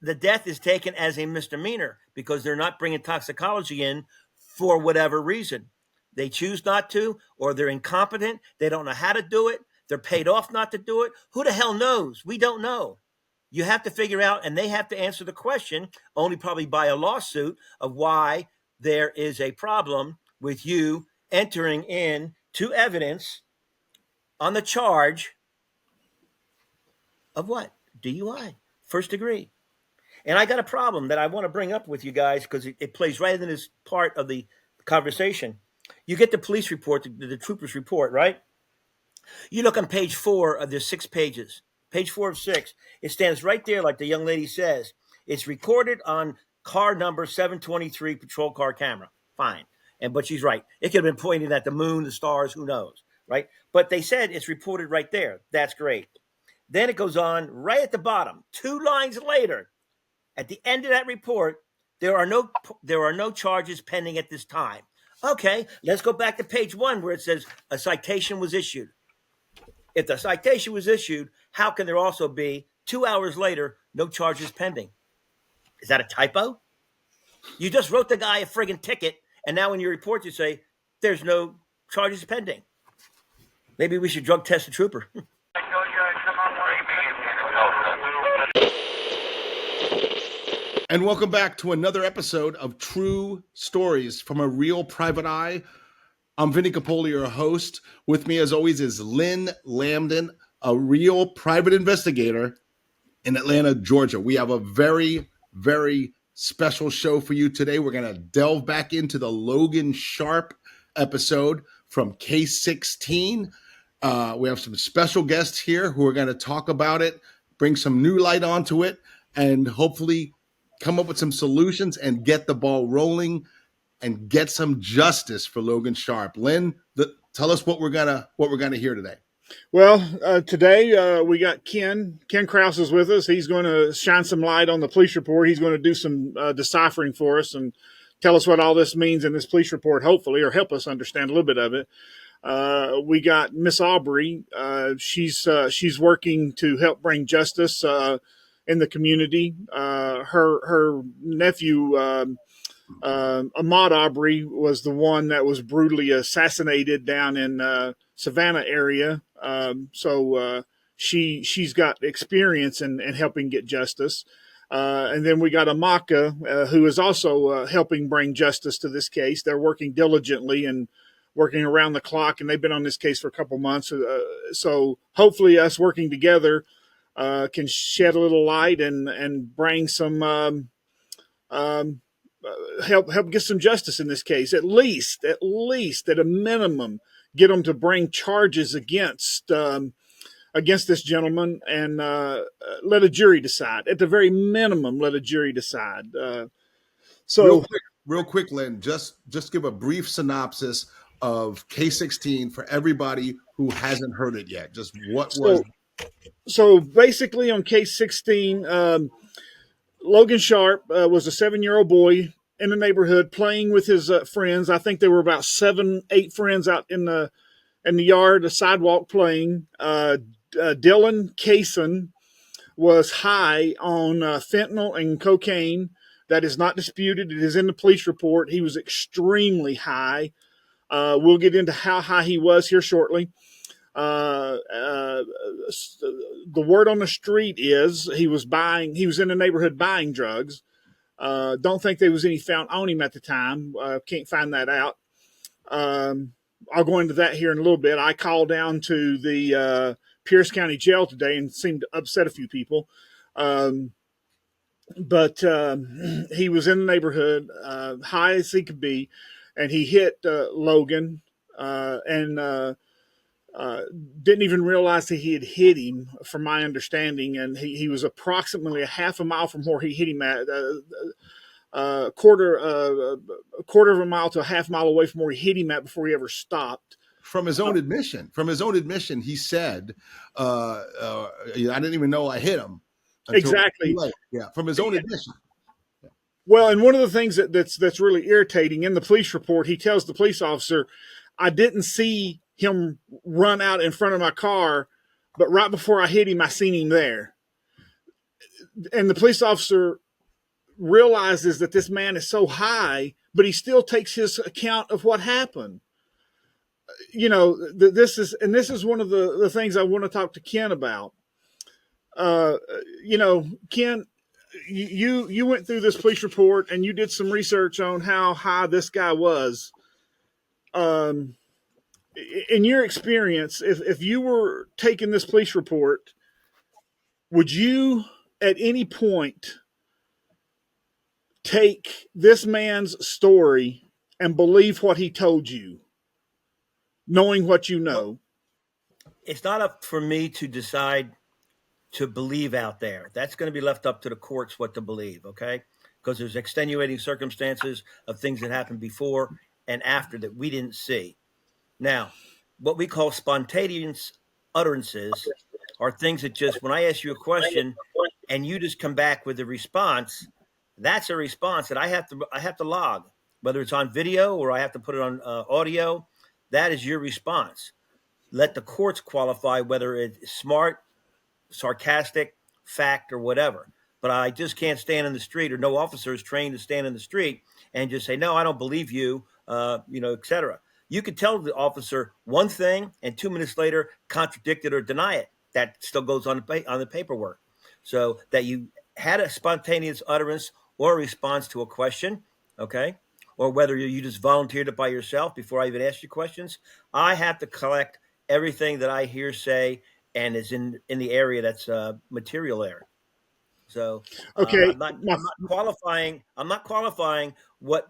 the death is taken as a misdemeanor because they're not bringing toxicology in for whatever reason. They choose not to, or they're incompetent. They don't know how to do it. They're paid off not to do it. Who the hell knows? We don't know. You have to figure out, and they have to answer the question, only probably by a lawsuit, of why there is a problem with you entering in to evidence on the charge of what? DUI, first degree. And I got a problem that I want to bring up with you guys because it plays right in this part of the conversation. You get the police report, the trooper's report, right? You look on page 4 of the 6 pages, page 4 of 6. It stands right there like the young lady says. It's recorded on car number 723 patrol car camera. Fine. But she's right. It could have been pointing at the moon, the stars, who knows, right? But they said it's reported right there. That's great. Then it goes on right at the bottom, 2 lines later. At the end of that report, there are no charges pending at this time. Okay, let's go back to page 1 where it says a citation was issued. If the citation was issued, how can there also be 2 hours later no charges pending? Is that a typo? You just wrote the guy a friggin' ticket, and now in your report you say there's no charges pending. Maybe we should drug test the trooper. And welcome back to another episode of True Stories from a Real Private Eye. I'm Vinnie Coppola, your host. With me, as always, is Lynn Lambdin, a real private investigator in Atlanta, Georgia. We have a very, very special show for you today. We're going to delve back into the Logan Sharpe episode from Case 16. We have some special guests here who are going to talk about it, bring some new light onto it, and hopefully come up with some solutions and get the ball rolling and get some justice for Logan Sharpe. Lynn, tell us what we're gonna hear today. Well, today we got Ken. Ken Kraus is with us. He's going to shine some light on the police report. He's going to do some deciphering for us and tell us what all this means in this police report, hopefully, or help us understand a little bit of it. We got Miss Arbery. She's working to help bring justice in the community. Her nephew, Amaka Arbery, was the one that was brutally assassinated down in Savannah area. So she's got experience in helping get justice. And then we got Amaka, who is also helping bring justice to this case. They're working diligently and working around the clock, and they've been on this case for a couple months. So hopefully us working together can shed a little light and bring some help get some justice in this case. At least at a minimum, get them to bring charges against this gentleman and let a jury decide. At the very minimum, let a jury decide. Real quick, Lynn, just give a brief synopsis of K16 for everybody who hasn't heard it yet. Just what was. So basically on case 16, Logan Sharpe was a 7-year-old boy in the neighborhood playing with his friends. I think there were about 7-8 friends out in the yard, the sidewalk playing. Dylan Kaysen was high on fentanyl and cocaine. That is not disputed. It is in the police report. He was extremely high. We'll get into how high he was here shortly. The word on the street is he was in the neighborhood buying drugs. Don't think there was any found on him at the time. Can't find that out. I'll go into that here in a little bit. I called down to the Pierce County Jail today and seemed to upset a few people. But he was in the neighborhood, high as he could be, and he hit Logan and didn't even realize that he had hit him, from my understanding. And he was approximately a half a mile from where he hit him at, a quarter of a mile to a half mile away from where he hit him at before he ever stopped. From his own admission, he said, I didn't even know I hit him. Exactly. Yeah, from his own admission. Well, and one of the things that's really irritating in the police report, he tells the police officer, I didn't see him run out in front of my car, but right before I hit him, I seen him there. and the police officer realizes that this man is so high, but he still takes his account of what happened. This is one of the things I want to talk to Ken about. Ken, you went through this police report and you did some research on how high this guy was. In your experience, if you were taking this police report, would you at any point take this man's story and believe what he told you, knowing what you Well, know? it's not up for me to decide to believe out there. That's going to be left up to the courts what to believe, okay? Because there's extenuating circumstances of things that happened before and after that we didn't see. Now, what we call spontaneous utterances are things that just, when I ask you a question and you just come back with a response, that's a response that I have to log, whether it's on video or I have to put it on audio. That is your response. Let the courts qualify whether it's smart, sarcastic, fact, or whatever. But I just can't stand in the street, or no officer is trained to stand in the street and just say, "No, I don't believe you," et cetera. You could tell the officer one thing, and 2 minutes later contradict it or deny it. That still goes on the paperwork. So that you had a spontaneous utterance or a response to a question, okay, or whether you just volunteered it by yourself before I even asked you questions. I have to collect everything that I hear, say, and is in the area that's material there. So Okay, I'm not qualifying. I'm not qualifying what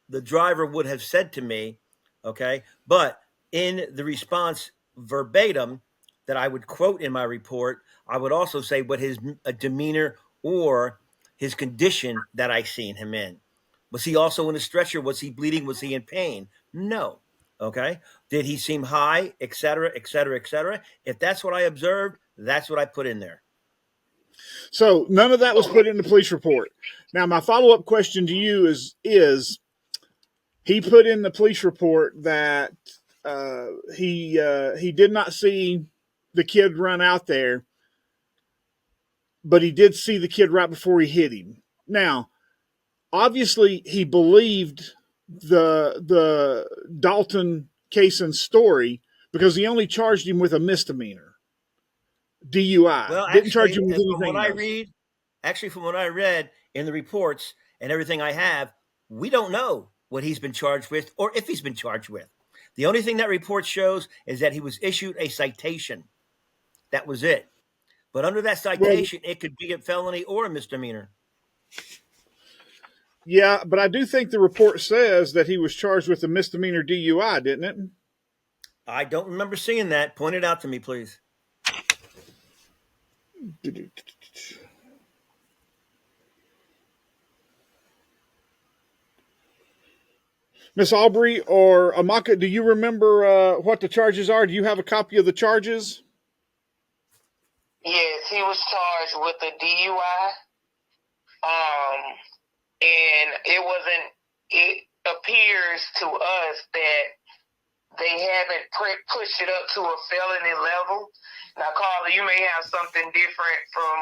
the driver would have said to me. Okay, but in the response verbatim that I would quote in my report, I would also say what his demeanor or his condition that I seen him in. Was he also in a stretcher? Was he bleeding? Was he in pain? No. Okay. Did he seem high, et cetera, et cetera, et cetera? If that's what I observed, that's what I put in there. so none of that was put in the police report. Now, my follow up question to you is he put in the police report that he did not see the kid run out there, but he did see the kid right before he hit him. Now, obviously, he believed the Dalton Kaysen story because he only charged him with a misdemeanor, DUI. Well, Didn't charge actually, him with from what anything I else. read, from what I read in the reports and everything I have, we don't know what he's been charged with or if he's been charged with. The only thing that report shows is that he was issued a citation. That was it. But under that Well, citation, it could be a felony or a misdemeanor. yeah, but I do think the report says that he was charged with a misdemeanor DUI, didn't I don't remember seeing that. Point it out to me, please. it? Miss Arbery or Amaka, do you remember what the charges are? Do you have a copy of the charges? Yes, he was charged with a DUI. And it appears to us that they haven't pushed it up to a felony level. Now, Carla, you may have something different from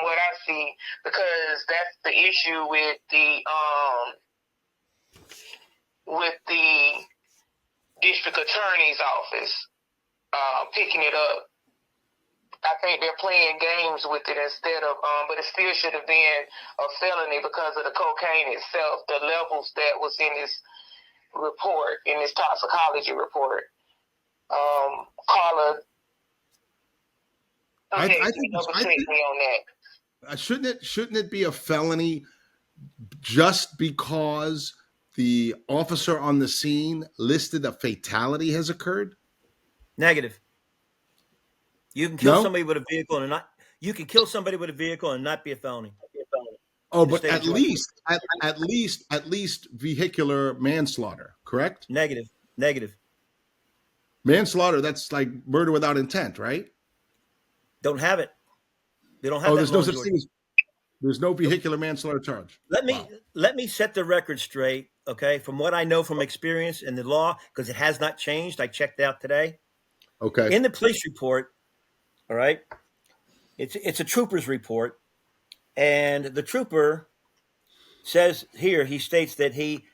what I see, because that's the issue with the district attorney's office picking it up. I think they're playing games with it instead of, but it still should have been a felony because of the cocaine itself, the levels that was in this report, in this toxicology report. Carla, okay, I think double check me on that. shouldn't it be a felony just because the officer on the scene listed a fatality has occurred? Negative. You can kill No? somebody with a vehicle and not. You can kill somebody with a vehicle and not be a felony. Oh, In the but state of at Georgia. least vehicular manslaughter, correct? Negative. Negative. Manslaughter, that's like murder without intent, right? Don't have it. They don't have Oh, that there's law no in such Georgia. thing as there's no vehicular manslaughter charge. Wow. Let me set the record straight, okay? From what I know from experience in the law, because it has not changed. I checked out today. Okay. In the police report, all right, it's a trooper's report, And the trooper says here, he states that he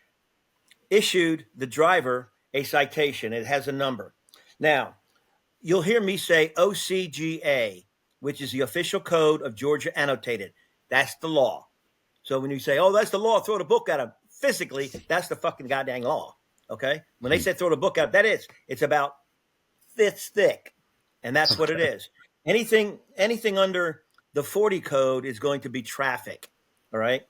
issued the driver a citation. It has a number. Now, you'll hear me say OCGA, which is the official code of Georgia annotated. That's the law. So when you say, oh, that's the law, throw the book at him. Physically, that's the fucking goddamn law. Okay? When they say throw the book out, that is. It's about this thick. And that's what it is. Anything under the 40 code is going to be traffic. All right?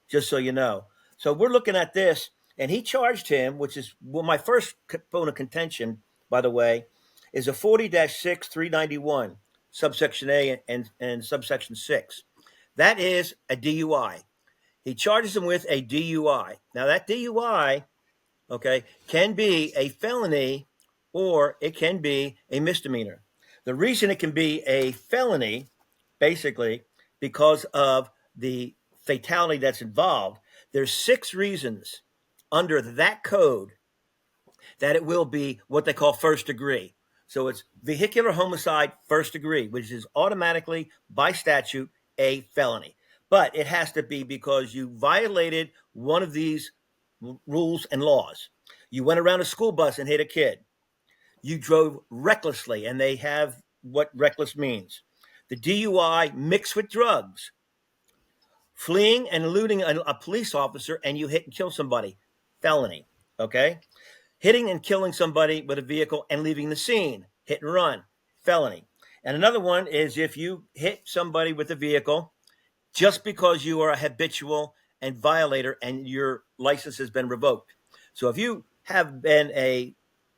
Just so you know. So we're looking at this, and he charged him, which is my first bone of contention, by the way, is a 40-6 391, subsection A and subsection 6. That is a DUI. He charges him with a DUI. Now, that DUI, okay, can be a felony or it can be a misdemeanor. The reason it can be a felony, basically, because of the fatality that's involved, there's 6 reasons under that code that it will be what they call first degree. So it's vehicular homicide first degree, which is automatically by statute a felony. But it has to be because you violated one of these rules and laws. You went around a school bus and hit a kid. You drove recklessly, and they have what reckless means. The DUI mixed with drugs. Fleeing and eluding a police officer, and you hit and kill somebody. Felony. Okay? Hitting and killing somebody with a vehicle and leaving the scene. Hit and run. Felony. And another one is if you hit somebody with a vehicle just because you are a habitual and violator and your license has been revoked. So if you have been a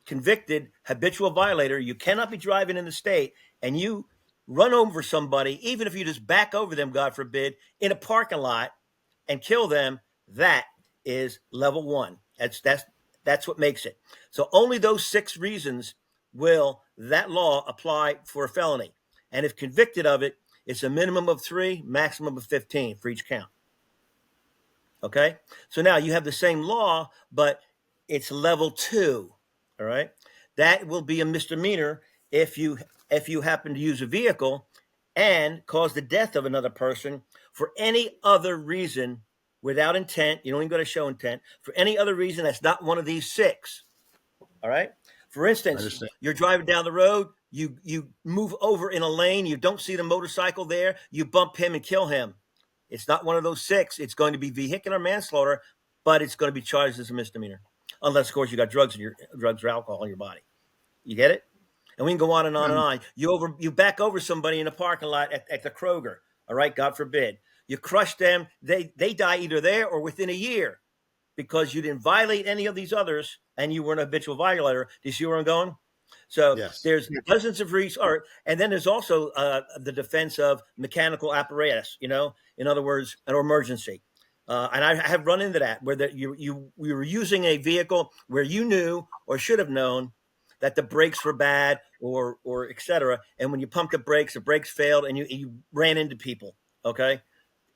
convicted habitual violator, you cannot be driving in the state, and you run over somebody, even if you just back over them, God forbid, in a parking lot and kill them, that is level 1. That's what makes it. So only those 6 reasons will that law apply for a felony. And if convicted of it, it's a minimum of 3, maximum of 15 for each count. Okay? So now you have the same law, but it's level 2. All right? That will be a misdemeanor if you happen to use a vehicle and cause the death of another person for any other reason without intent. You don't even got to show intent. For any other reason that's not one of these 6. All right? For instance, you're driving down the road, you move over in a lane, you don't see the motorcycle there, you bump him and kill him. It's not one of those 6. It's going to be vehicular manslaughter, but it's going to be charged as a misdemeanor. Unless, of course, you got drugs or alcohol in your body. You get it? And we can go on and on and on. You back over somebody in a parking lot at the Kroger. All right, God forbid. You crush them. They die either there or within a year because you didn't violate any of these others and you were an habitual violator. Do you see where I'm going? So there's dozens of reasons. And then there's also the defense of mechanical apparatus, in other words, an emergency. And I have run into that where you were using a vehicle where you knew or should have known that the brakes were bad or et cetera. And when you pumped the brakes failed and you ran into people. Okay.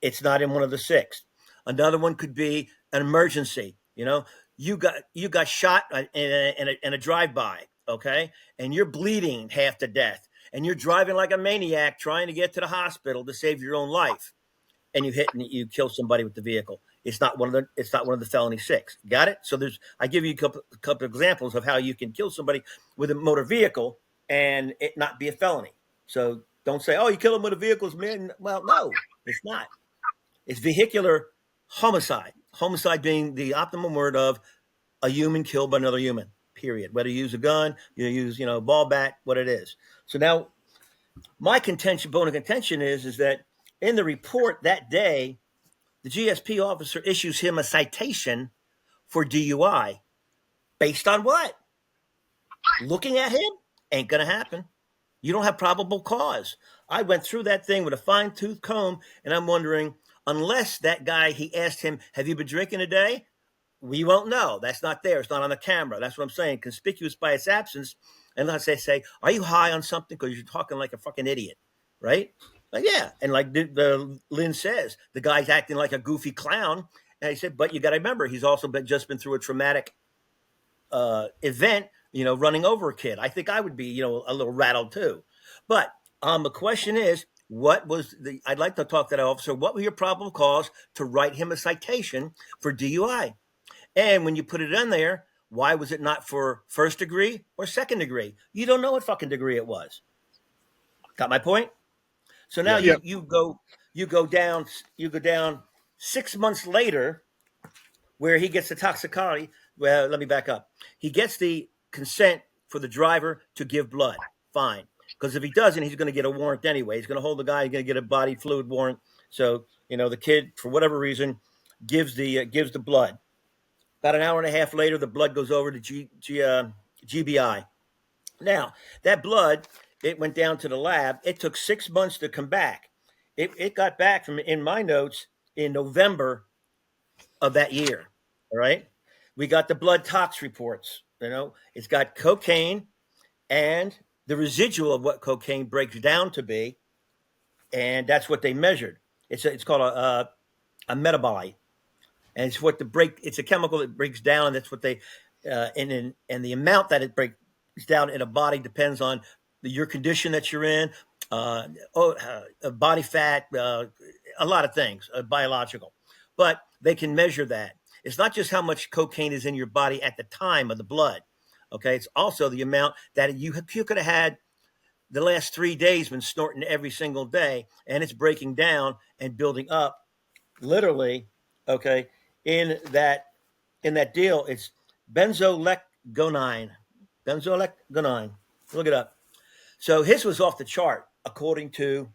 It's not in one of the 6. Another one could be an emergency. You got shot in a drive-by. Okay. And you're bleeding half to death and you're driving like a maniac trying to get to the hospital to save your own life. And you hit and you kill somebody with the vehicle. It's not one of the felony 6. Got it? So I give you a couple examples of how you can kill somebody with a motor vehicle and it not be a felony. So don't say, oh, you kill them with a vehicle, man. Well, no, it's not. It's vehicular homicide. Homicide being the optimum word of a human killed by another human, period. Whether you use a gun, you use, ball bat, what it is. So now my bone of contention is that in the report that day, the GSP officer issues him a citation for DUI. Based on what? Looking at him? Ain't going to happen. You don't have probable cause. I went through that thing with a fine-tooth comb, and I'm wondering, unless that guy, he asked him, have you been drinking today? We won't know. That's not there. It's not on the camera. That's what I'm saying. Conspicuous by its absence. And let's say, are you high on something? Because you're talking like a fucking idiot, right? Like, yeah. And like the Lynn says, the guy's acting like a goofy clown. And I said, but you got to remember, he's also just been through a traumatic event, running over a kid. I think I would be, a little rattled too. But the question is, I'd like to talk to that officer. What were your probable cause to write him a citation for DUI? And when you put it in there, why was it not for first degree or second degree? You don't know what fucking degree it was. Got my point? So now Yeah. you go down 6 months later where he gets the toxicology. Well, let me back up. He gets the consent for the driver to give blood. Fine. Because if he doesn't, he's going to get a warrant anyway. He's going to hold the guy. He's going to get a body fluid warrant. So, the kid, for whatever reason, gives the blood. About an hour and a half later, the blood goes over to GBI. Now, that blood, it went down to the lab. It took 6 months to come back. It got back from, in my notes, in November of that year. All right. We got the blood tox reports. It's got cocaine and the residual of what cocaine breaks down to be. And that's what they measured. It's called a metabolite. And it's a chemical that breaks down. And that's what they, and the amount that it breaks down in a body depends on your condition that you're in, body fat, a lot of things, biological. But they can measure that. It's not just how much cocaine is in your body at the time of the blood. Okay. It's also the amount that you could have had the last 3 days been snorting every single day, and it's breaking down and building up literally. Okay. In that deal, it's benzoylecgonine. Look it up. So his was off the chart, according to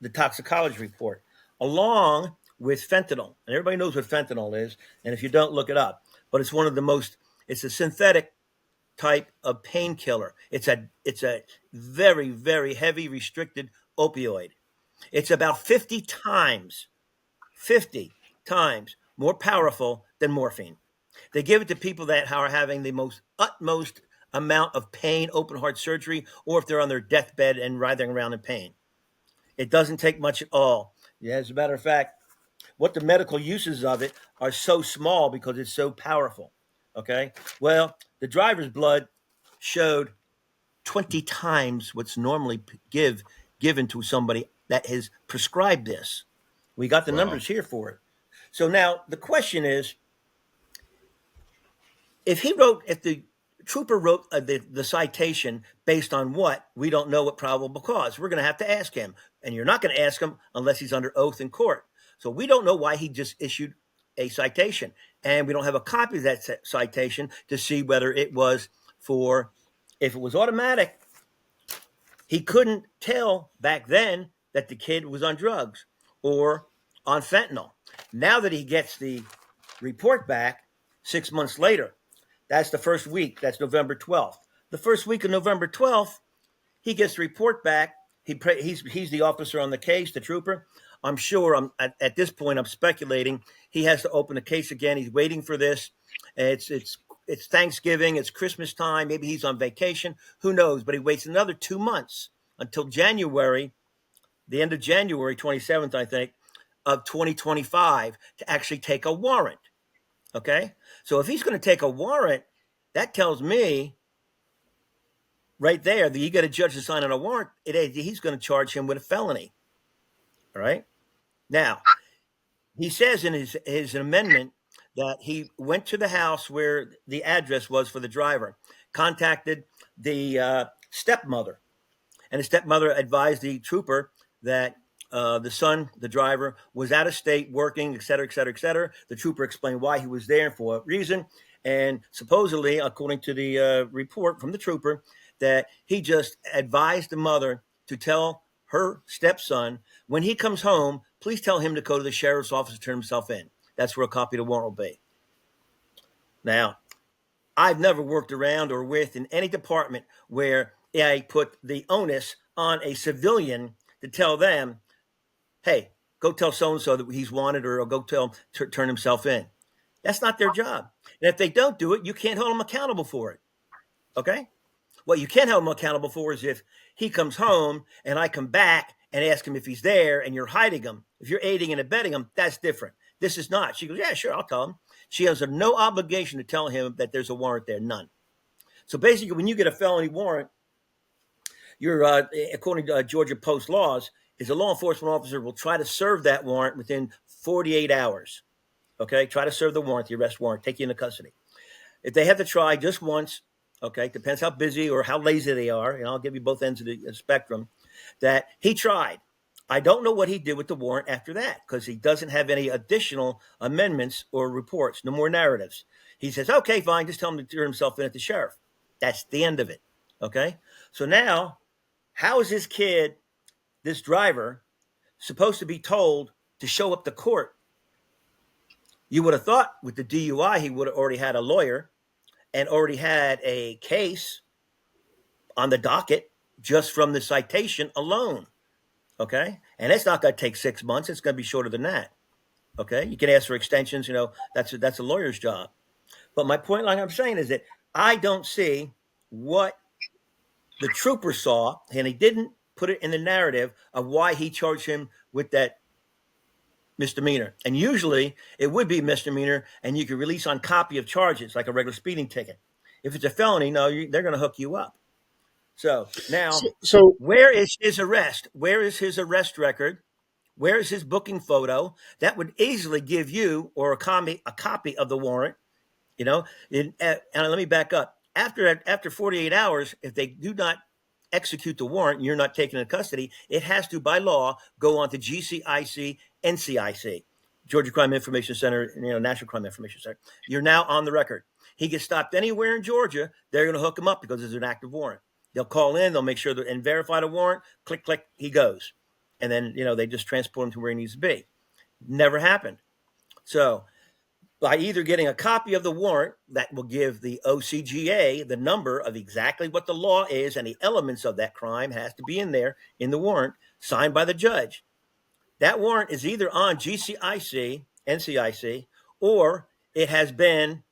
the toxicology report, along with fentanyl. And everybody knows what fentanyl is. And if you don't, look it up. But it's a synthetic type of painkiller. It's a very, very heavy restricted opioid. It's about 50 times more powerful than morphine. They give it to people that are having the utmost amount of pain, open heart surgery, or if they're on their deathbed and writhing around in pain. It doesn't take much at all. Yeah, as a matter of fact, what the medical uses of it are so small because it's so powerful. Okay. Well, the driver's blood showed 20 times what's normally given to somebody that has prescribed this. We got the numbers here for it. So now the question is, if the trooper wrote the citation based on what, we don't know what probable cause. We're going to have to ask him. And you're not going to ask him unless he's under oath in court. So we don't know why he just issued a citation. And we don't have a copy of that citation to see whether it was if it was automatic. He couldn't tell back then that the kid was on drugs or on fentanyl. Now that he gets the report back 6 months later, that's the first week. That's November 12th. The first week of November 12th, he gets the report back. He's the officer on the case, the trooper. I'm sure at this point, I'm speculating he has to open the case again. He's waiting for this. It's Thanksgiving. It's Christmas time. Maybe he's on vacation. Who knows? But he waits another 2 months until January, the end of January 27th, I think, of 2025 to actually take a warrant. Okay? So if he's going to take a warrant, that tells me right there that you got a judge to sign on a warrant, he's going to charge him with a felony. All right? Now, he says in his amendment that he went to the house where the address was for the driver, contacted the stepmother, and the stepmother advised the trooper that the son, the driver, was out of state working, et cetera, et cetera, et cetera. The trooper explained why he was there and for what reason. And supposedly, according to the report from the trooper, that he just advised the mother to tell her stepson, when he comes home, please tell him to go to the sheriff's office to turn himself in. That's where a copy of the warrant will be. Now, I've never worked around or with in any department where I put the onus on a civilian to tell them, hey, go tell so-and-so that he's wanted, or go tell him to turn himself in. That's not their job. And if they don't do it, you can't hold them accountable for it. Okay? What you can hold them accountable for is if he comes home and I come back and ask him if he's there and you're hiding him. If you're aiding and abetting him, that's different. This is not. She goes, yeah, sure, I'll tell him. She has no obligation to tell him that there's a warrant there, none. So basically, when you get a felony warrant, you're according to Georgia Post laws, is a law enforcement officer will try to serve that warrant within 48 hours. Okay, try to serve the warrant, the arrest warrant, take you into custody. If they have to try just once, okay, depends how busy or how lazy they are, and I'll give you both ends of the spectrum, that he tried. I don't know what he did with the warrant after that because he doesn't have any additional amendments or reports, no more narratives. He says, okay, fine, just tell him to turn himself in at the sheriff. That's the end of it, okay? So now, how is this kid, this driver, supposed to be told to show up to court? You would have thought with the DUI, he would have already had a lawyer and already had a case on the docket just from the citation alone. Okay. And it's not going to take 6 months. It's going to be shorter than that. Okay. You can ask for extensions. That's a lawyer's job. But my point, like I'm saying, is that I don't see what the trooper saw, and he didn't put it in the narrative of why he charged him with that misdemeanor. And usually it would be misdemeanor, and you could release on copy of charges like a regular speeding ticket. If it's a felony, no, they're going to hook you up. So now, where is his arrest? Where is his arrest record? Where is his booking photo? That would easily give you or a copy of the warrant. And let me back up. After 48 hours, if they do not execute the warrant and you're not taken into custody, it has to, by law, go on to GCIC, NCIC, Georgia Crime Information Center, National Crime Information Center. You're now on the record. He gets stopped anywhere in Georgia, they're going to hook him up because there's an active warrant. They'll call in, they'll make sure and verify the warrant, click, click, he goes. And then, they just transport him to where he needs to be. Never happened. So by either getting a copy of the warrant that will give the OCGA the number of exactly what the law is and the elements of that crime has to be in there in the warrant signed by the judge. That warrant is either on GCIC, NCIC, or it has been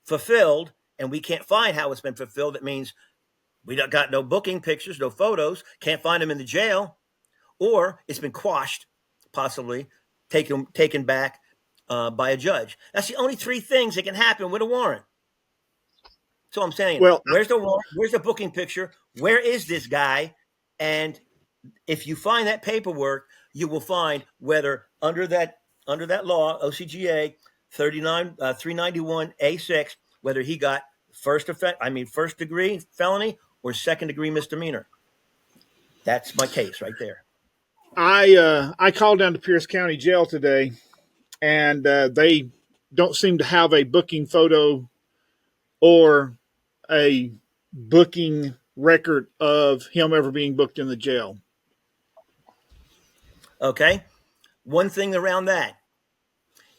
fulfilled and we can't find how it's been fulfilled. It means we got no booking pictures, no photos, can't find them in the jail, or it's been quashed, possibly taken back by a judge. That's the only three things that can happen with a warrant. So I'm saying, where's the warrant? Where's the booking picture? Where is this guy? And if you find that paperwork, you will find whether under that law, OCGA 391A6, whether he got first degree felony or second degree misdemeanor. That's my case right there. I called down to Pierce County Jail today, and they don't seem to have a booking photo or a booking record of him ever being booked in the jail. Okay. One thing around that.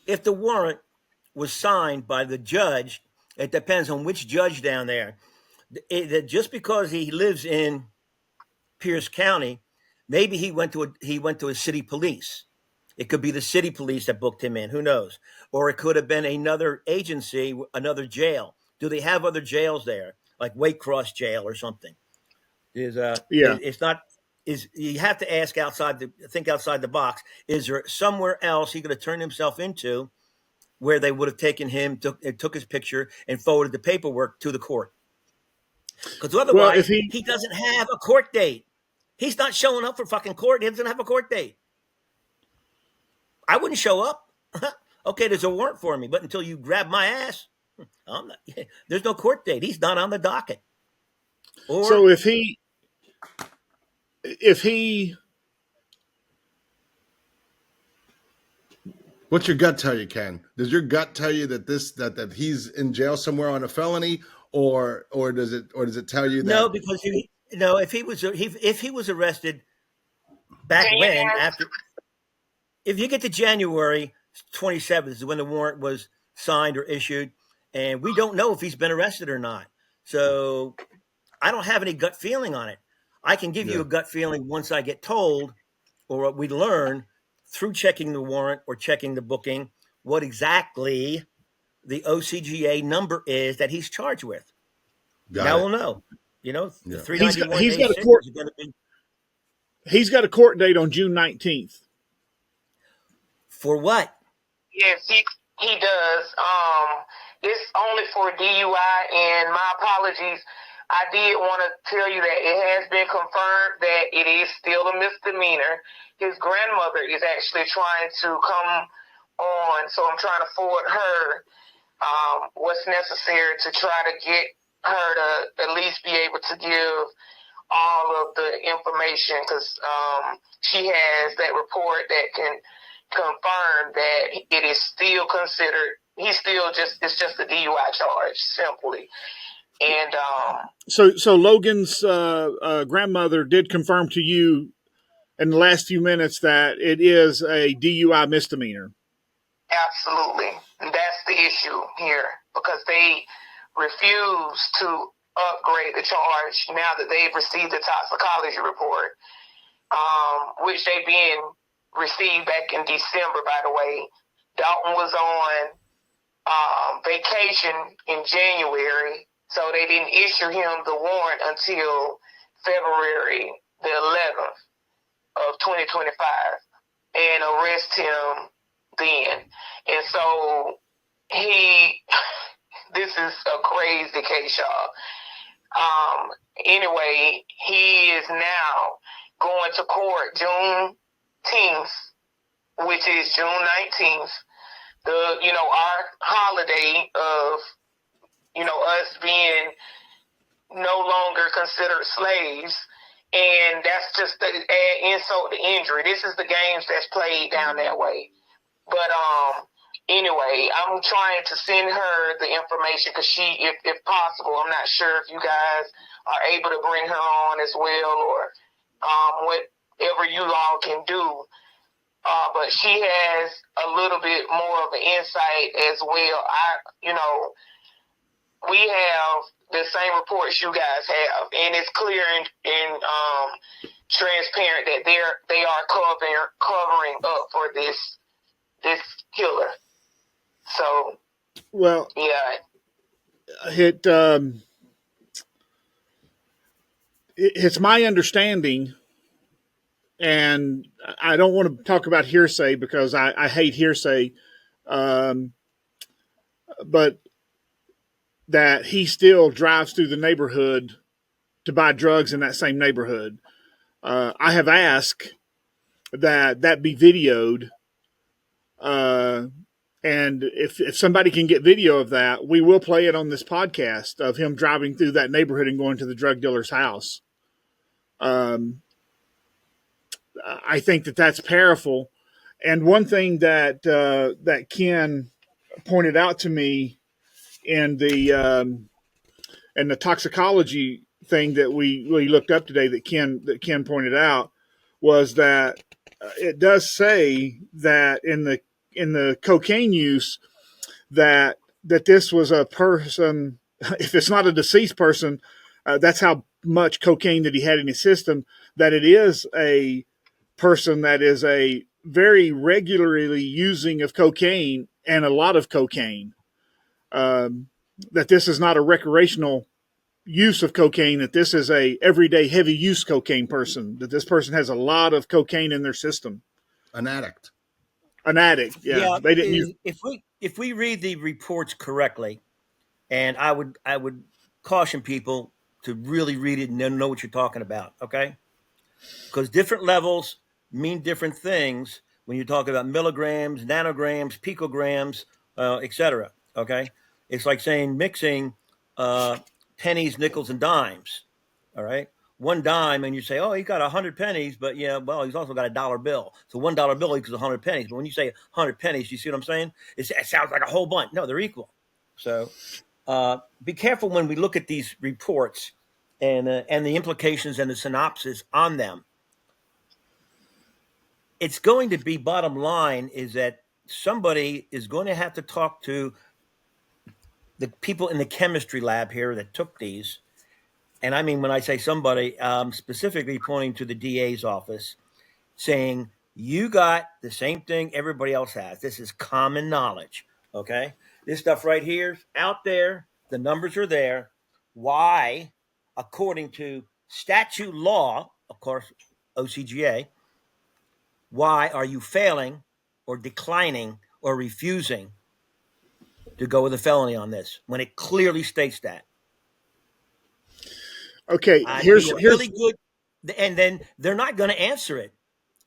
If the warrant was signed by the judge, it depends on which judge down there. Just because he lives in Pierce County, maybe he went to a city police. It could be the city police that booked him in. Who knows? Or it could have been another agency, another jail. Do they have other jails there, like Waycross Jail or something? It's not. You have to think outside the box. Is there somewhere else he could have turned himself into where they would have taken him, took his picture, and forwarded the paperwork to the court? Because otherwise, he doesn't have a court date. He's not showing up for fucking court. He doesn't have a court date. I wouldn't show up. Okay, there's a warrant for me, but until you grab my ass, there's no court date. He's not on the docket. So if he What's your gut tell you, Ken? Does your gut tell you that he's in jail somewhere on a felony, or does it tell you that? No, because if he was arrested back when, if you get to January 27th is when the warrant was signed or issued, and we don't know if he's been arrested or not. So I don't have any gut feeling on it. I can give you a gut feeling once I get told, or what we learn through checking the warrant or checking the booking, what exactly the OCGA number is that he's charged with. We'll know. The 391 he's got a court date on June 19th. For what? Yes, he does. It's only for DUI, and my apologies. I did want to tell you that it has been confirmed that it is still a misdemeanor. His grandmother is actually trying to come on, so I'm trying to forward her what's necessary to try to get her to at least be able to give all of the information, because she has that report that can confirm that it is still considered, it's just a DUI charge, simply. And So Logan's grandmother did confirm to you in the last few minutes that it is a DUI misdemeanor. absolutely, that's the issue here, because they refuse to upgrade the charge now that they've received the toxicology report, which they been received back in December, by the way. Dalton was on vacation in January, so they didn't issue him the warrant until February the 11th of 2025 and arrest him then. And so this is a crazy case, y'all. Anyway, he is now going to court Juneteenth, which is June 19th. Our holiday of, us being no longer considered slaves. And that's just the insult to injury. This is the games that's played down that way. But anyway, I'm trying to send her the information, because if possible, I'm not sure if you guys are able to bring her on as well, or whatever you all can do. But she has a little bit more of an insight as well. We have the same reports you guys have, and it's clear and transparent that they are covering up for this killer. So, well, yeah, it's my understanding, and I don't want to talk about hearsay because I hate hearsay, but that he still drives through the neighborhood to buy drugs in that same neighborhood. I have asked that be videoed, and if somebody can get video of that, we will play it on this podcast of him driving through that neighborhood and going to the drug dealer's house. I think that's powerful. And one thing that Ken pointed out to me in the toxicology thing that we looked up today that Ken pointed out was that it does say that in the cocaine use that this was a person. If it's not a deceased person, that's how much cocaine that he had in his system. That it is a person that is a very regularly using of cocaine and a lot of cocaine. That this is not a recreational use of cocaine, that this is a everyday heavy use cocaine person, that this person has a lot of cocaine in their system. An addict. Yeah. They didn't use. If we read the reports correctly, and I would caution people to really read it and know what you're talking about, okay? Because different levels mean different things when you talk about milligrams, nanograms, picograms, etc. Okay, it's like saying mixing pennies, nickels, and dimes. All right, one dime, and you say, "Oh, he got 100 pennies," but yeah, well, he's also got a dollar bill. So $1 bill equals 100 pennies. But when you say 100 pennies, you see what I'm saying? It sounds like a whole bunch. No, they're equal. So be careful when we look at these reports and the implications and the synopsis on them. It's going to be, bottom line is that somebody is going to have to talk to the people in the chemistry lab here that took these. And I mean, when I say somebody, specifically pointing to the DA's office, saying, you got the same thing everybody else has. This is common knowledge, okay? This stuff right here is out there. The numbers are there. Why, according to statute law, of course, OCGA, why are you failing or declining or refusing to go with a felony on this when it clearly states that? Okay, I'd here's be a really good, and then they're not going to answer it.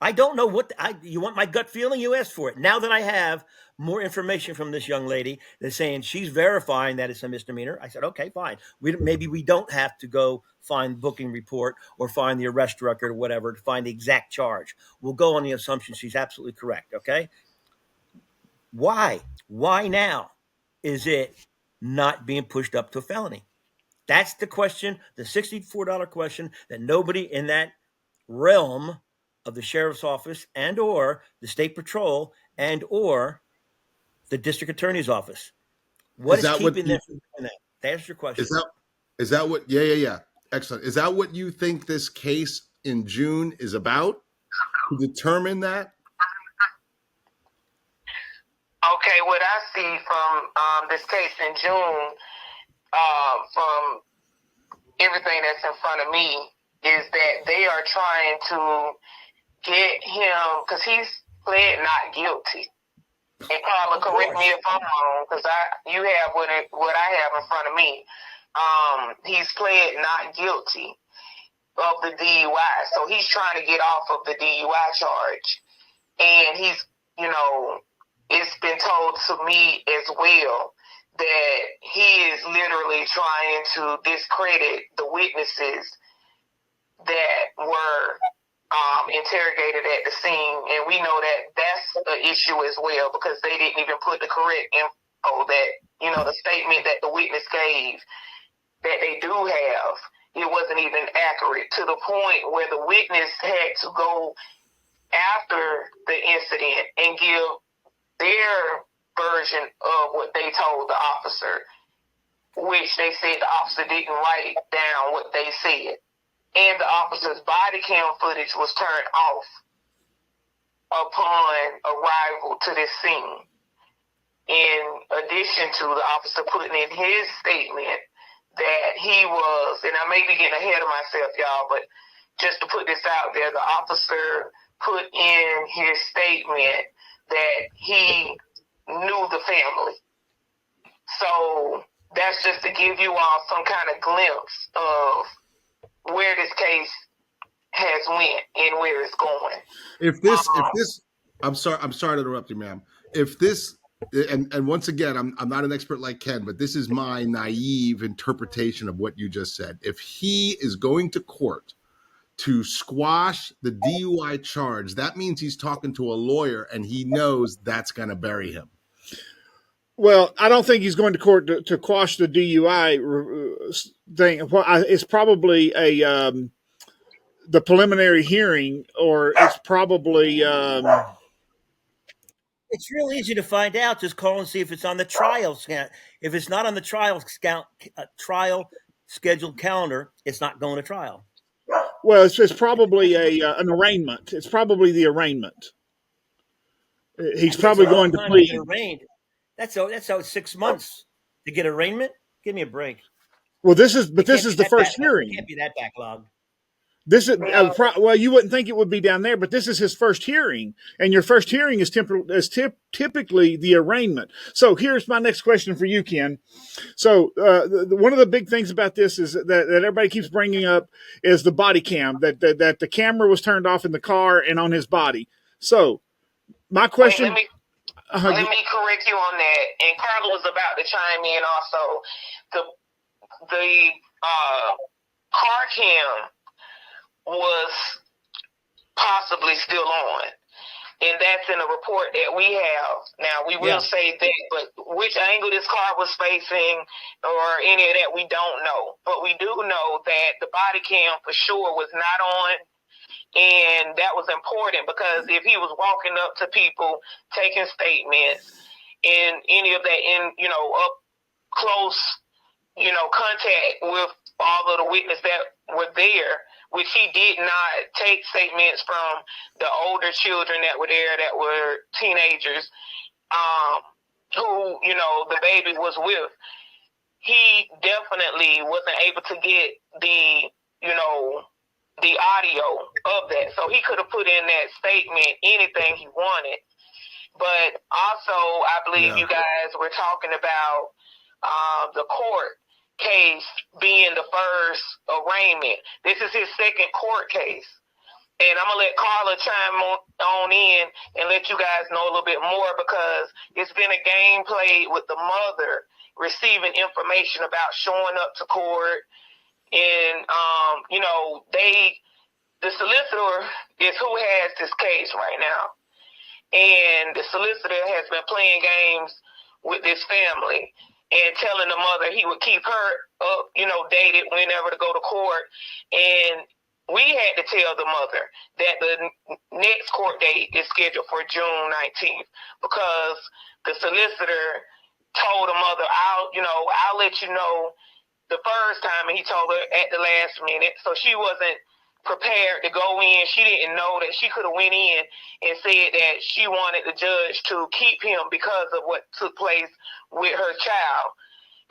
I don't know what you want. My gut feeling. You asked for it. Now that I have more information from this young lady, they're saying she's verifying that it's a misdemeanor. I said, okay, fine. Maybe we don't have to go find booking report or find the arrest record or whatever to find the exact charge. We'll go on the assumption she's absolutely correct. Okay. Why? Why now is it not being pushed up to a felony? That's the question, the $64 question that nobody in that realm of the sheriff's office and or the state patrol and or the district attorney's office. What Is is that what keeping you, them from doing that? That's your is question. that what, yeah. Excellent. Is that what you think this case in June is about? To determine that? Okay, what I see from this case in June, from everything that's in front of me, is that they are trying to get him, because he's pled not guilty. And Carla, correct me if I'm wrong, because you have what I have in front of me. He's pled not guilty of the DUI, so he's trying to get off of the DUI charge, and he's, it's been told to me as well that he is literally trying to discredit the witnesses that were interrogated at the scene, and we know that that's an issue as well, because they didn't even put the correct info that, the statement that the witness gave that they do have, it wasn't even accurate, to the point where the witness had to go after the incident and give their version of what they told the officer, which they said the officer didn't write down what they said. And the officer's body cam footage was turned off upon arrival to this scene. In addition to the officer putting in his statement that he was, and I may be getting ahead of myself, y'all, but just to put this out there, the officer put in his statement that he knew the family. So that's just to give you all some kind of glimpse of where this case has went and where it's going. If this, I'm sorry to interrupt you, ma'am. If this, and once again, I'm not an expert like Ken, but this is my naive interpretation of what you just said. If he is going to court to squash the DUI charge, that means he's talking to a lawyer and he knows that's going to bury him. Well, I don't think he's going to court to quash the DUI thing. It's probably the preliminary hearing, or it's probably It's real easy to find out. Just call and see if it's on the trial scan. If it's not on the trial scheduled calendar, it's not going to trial. well, it's probably an arraignment. It's probably the arraignment. He's probably going to plead. Get arraigned. That's how 6 months to get arraignment. Give me a break. Well, this is the first hearing. It can't be that backlogged. This is well, you wouldn't think it would be down there, but this is his first hearing, and your first hearing is typically the arraignment. So here's my next question for you, Ken. So one of the big things about this is that everybody keeps bringing up is the body cam, that the camera was turned off in the car and on his body. So my question. Wait, let me correct you on that. And Carla was about to chime in also. The car cam was possibly still on, and that's in a report that we have. Now, we will say that, but which angle this car was facing or any of that, we don't know. But we do know that the body cam for sure was not on, and that was important, because if he was walking up to people, taking statements, and any of that up close, contact with all of the witnesses that were there, which he did not take statements from the older children that were there, that were teenagers, who, the baby was with. He definitely wasn't able to get the audio of that. So he could have put in that statement anything he wanted. But also, I believe you guys were talking about the court case being the first arraignment. This is his second court case. And I'm going to let Carla chime on in and let you guys know a little bit more, because it's been a game played with the mother receiving information about showing up to court. And, the solicitor is who has this case right now. And the solicitor has been playing games with this family and telling the mother he would keep her up, dated whenever to go to court. And we had to tell the mother that the next court date is scheduled for June 19th, because the solicitor told the mother, I'll let you know the first time, and he told her at the last minute. So she wasn't prepared to go in. She didn't know that she could have went in and said that she wanted the judge to keep him because of what took place with her child.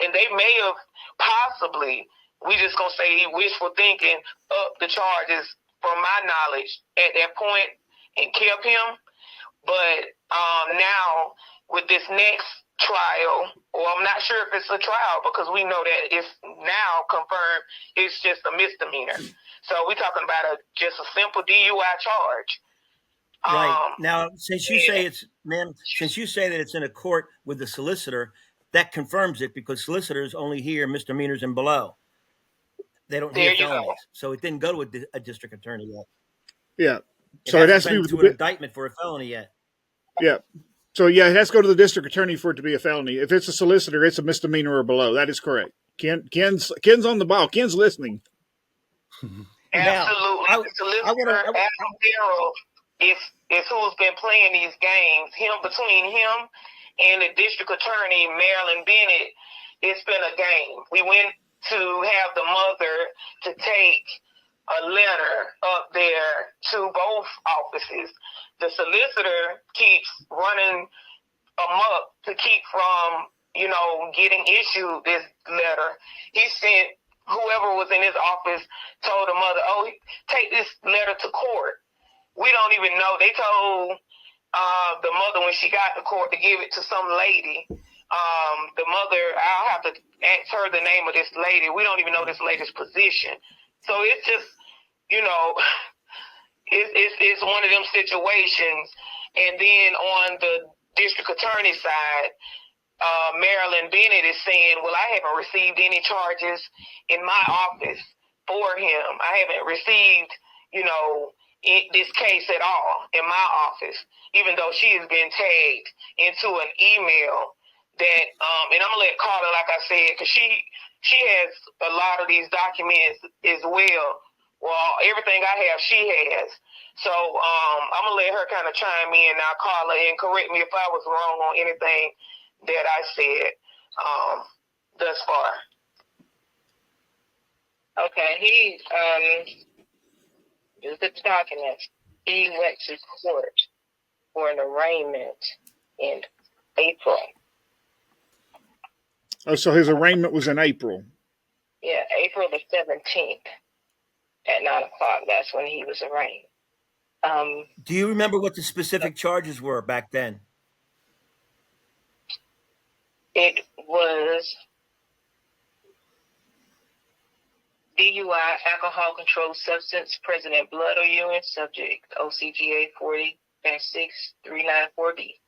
And they may have possibly, we just gonna say wishful thinking, up the charges from my knowledge at that point and kept him. But now with this next trial, or I'm not sure if it's a trial, because we know that it's now confirmed it's just a misdemeanor. So we're talking about just a simple DUI charge. Right. Now, since you say that it's in a court with the solicitor, that confirms it, because solicitors only hear misdemeanors and below. They don't hear felonies. So it didn't go to a district attorney yet. Yeah. So it hasn't been to an indictment for a felony yet. Yeah. So yeah, it has to go to the district attorney for it to be a felony. If it's a solicitor, it's a misdemeanor or below. That is correct. Ken's on the ball. Ken's listening. Absolutely. The solicitor is who's been playing these games. Between him and the district attorney, Marilyn Bennett, it's been a game. We went to have the mother to take a letter up there to both offices. The solicitor keeps running amok to keep from, getting issued this letter. He sent whoever was in his office, told the mother, take this letter to court. We don't even know. They told the mother when she got to court to give it to some lady. The mother, I'll have to ask her the name of this lady. We don't even know this lady's position. So it's just, it's one of them situations. And then on the district attorney side, Marilyn Bennett is saying, well, I haven't received any charges in my office for him. I haven't received, this case at all in my office, even though she has been tagged into an email that, and I'm going to let Carla, like I said, because she has a lot of these documents as well. Well, everything I have, she has. So I'm going to let her kind of chime in now, Carla, and correct me if I was wrong on anything that I said thus far. Okay, he just the documents. He went to court for an arraignment in April. Oh, so his arraignment was in April. Yeah, April the 17th at 9:00. That's when he was arraigned. Do you remember what the specific charges were back then? It was DUI, alcohol controlled substance, president blood or urine, subject OCGA 40-6394B.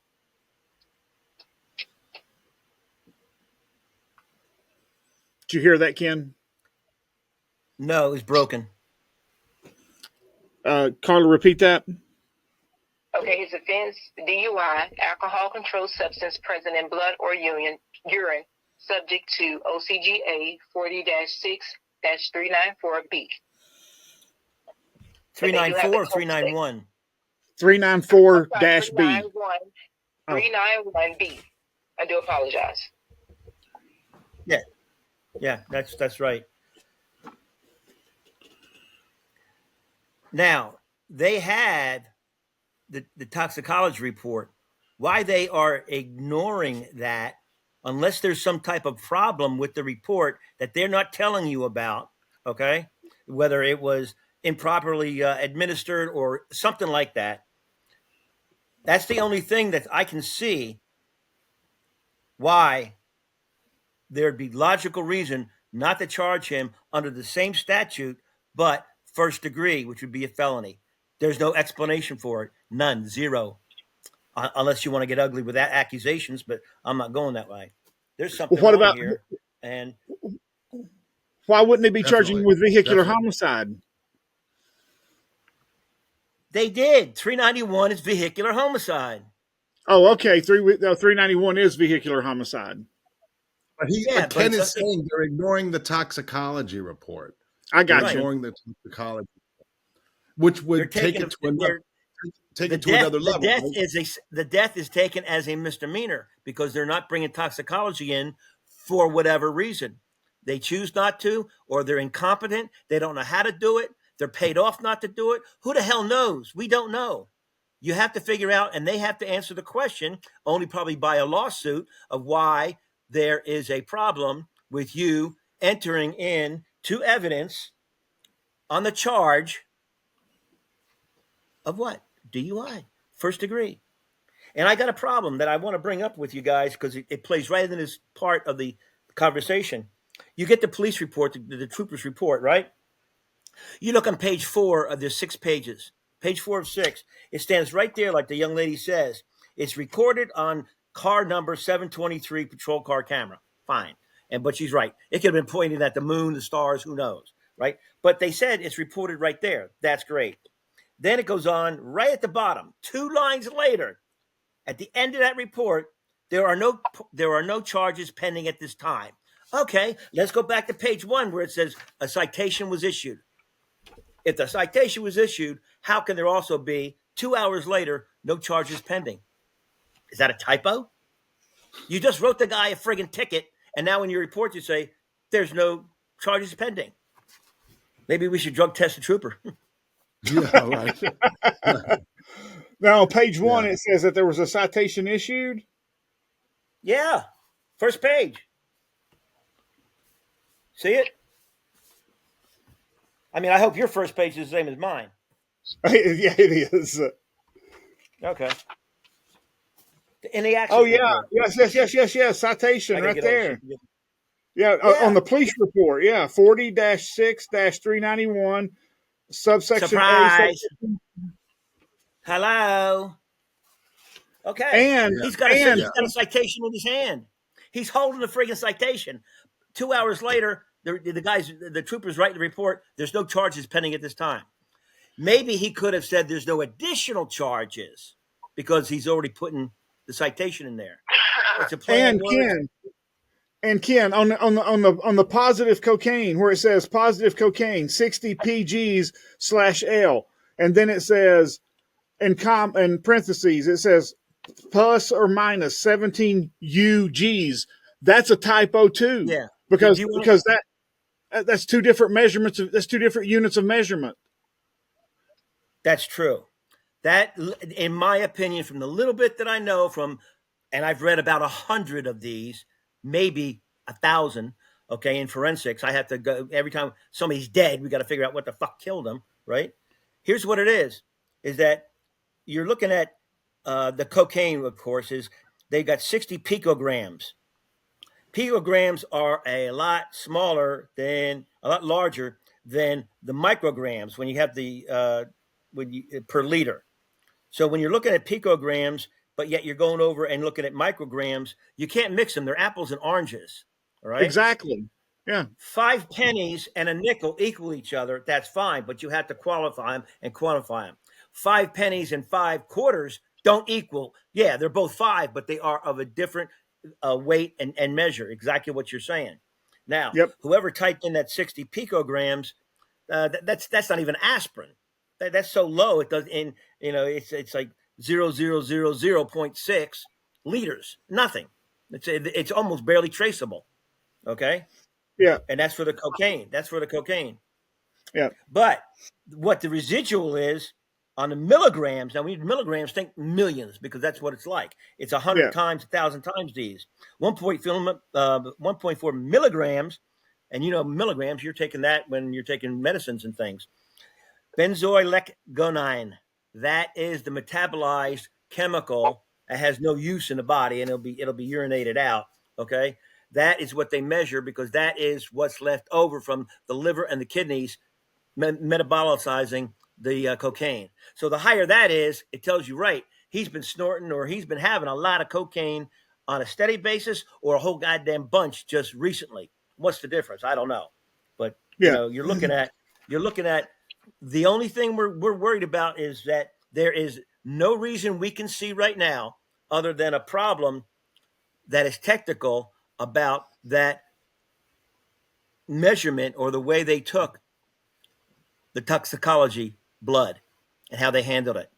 Did you hear that, Ken? No, it was broken. Carla, repeat that. Okay, his offense, DUI, alcohol controlled substance present in blood or urine, subject to OCGA 40-6-394B. 394 or 391? 394-B. 391B. I do apologize. Yeah, that's right. Now, they had the toxicology report. Why they are ignoring that, unless there's some type of problem with the report that they're not telling you about, okay? Whether it was improperly administered or something like that. That's the only thing that I can see why there'd be logical reason not to charge him under the same statute, but first degree, which would be a felony. There's no explanation for it. None. Zero. Unless you want to get ugly with that accusations, but I'm not going that way. There's Well, something what wrong about here. And why wouldn't they be charging Definitely. you with vehicular Definitely. homicide? they did. 391 is vehicular homicide. Oh, okay. 391 is vehicular homicide. Yeah, But Ken but is saying they're ignoring the toxicology report. I They're got you. ignoring the toxicology, which they're would take taking it to another, the another level. the death is taken as a misdemeanor because they're not bringing toxicology in for whatever reason. They choose not to, or they're incompetent. They don't know how to do it. They're paid off not to do it. Who the hell knows? We don't know. You have to figure out, and they have to answer the question, only probably by a lawsuit, of why there is a problem with you entering in to evidence on the charge of what? DUI, first degree. And I got a problem that I want to bring up with you guys because it plays right in this part of the conversation. You get the police report, the trooper's report, right? You look on page 4 of the 6 pages, page 4 of 6. It stands right there, like the young lady says. It's recorded on car number 723 patrol car camera. Fine. But she's right. It could have been pointing at the moon, the stars, who knows, right? But they said it's reported right there. That's great. Then it goes on right at the bottom, 2 lines later. At the end of that report, there are no charges pending at this time. Okay, let's go back to page 1 where it says a citation was issued. If the citation was issued, how can there also be 2 hours later no charges pending? Is that a typo? You just wrote the guy a friggin' ticket, and now in your report you say there's no charges pending. Maybe we should drug test the trooper. Yeah, right. Now, on page 1, Yeah. it says that there was a citation issued. Yeah, first page. See it? I mean, I hope your first page is the same as mine. Yeah, it is. Okay. In the action Oh, yeah. report. Yes. Citation I gotta right get all there. this shit. Yeah, Yeah. on the police report. Yeah, 40-6-391, subsection Surprise. A. Subsection. Hello. Okay. And He's got a citation in his hand. He's holding the friggin' citation. 2 hours later, the troopers write the report. There's no charges pending at this time. Maybe he could have said there's no additional charges because he's already putting the citation in there. It's a play on words. Ken, on the positive cocaine, where it says positive cocaine, 60 PGs/L, and then it says in parentheses, it says plus or minus 17 UGs. That's a typo too. Yeah. Because that's 2 different measurements. That's 2 different units of measurement. That's true. That, in my opinion, from the little bit that I know and I've read about 100 of these, maybe 1,000. Okay, in forensics, I have to go every time somebody's dead. We got to figure out what the fuck killed them, right? Here's what it is that you're looking at the cocaine, of course, is they've got 60 picograms. Picograms are a lot larger than the micrograms when you have the per liter. So when you're looking at picograms, but yet you're going over and looking at micrograms, you can't mix them. They're apples and oranges. All right. Exactly. Yeah. 5 pennies and a nickel equal each other. That's fine, but you have to qualify them and quantify them. 5 pennies and 5 quarters don't equal. Yeah, they're both 5, but they are of a different weight and measure. Exactly what you're saying. Now, Whoever typed in that 60 picograms, that's not even aspirin. That's so low. It does it's like 0.6 liters. Nothing. It's almost barely traceable. Okay. Yeah. And that's for the cocaine. Yeah. But what the residual is on the milligrams. Now, we need milligrams. Think millions because that's what it's like. It's 100 times, 1,000 times these. 1.4 milligrams, and milligrams. You're taking that when you're taking medicines and things. Benzoylecgonine. That is the metabolized chemical that has no use in the body, and it'll be urinated out. Okay. that is what they measure because that is what's left over from the liver and the kidneys metabolizing the cocaine. So the higher that is, it tells you, right, he's been snorting or he's been having a lot of cocaine on a steady basis or a whole goddamn bunch just recently. What's the difference? I don't know. But, Yeah. you're looking at the only thing we're worried about is that there is no reason we can see right now other than a problem that is technical about that measurement or the way they took the toxicology blood and how they handled it.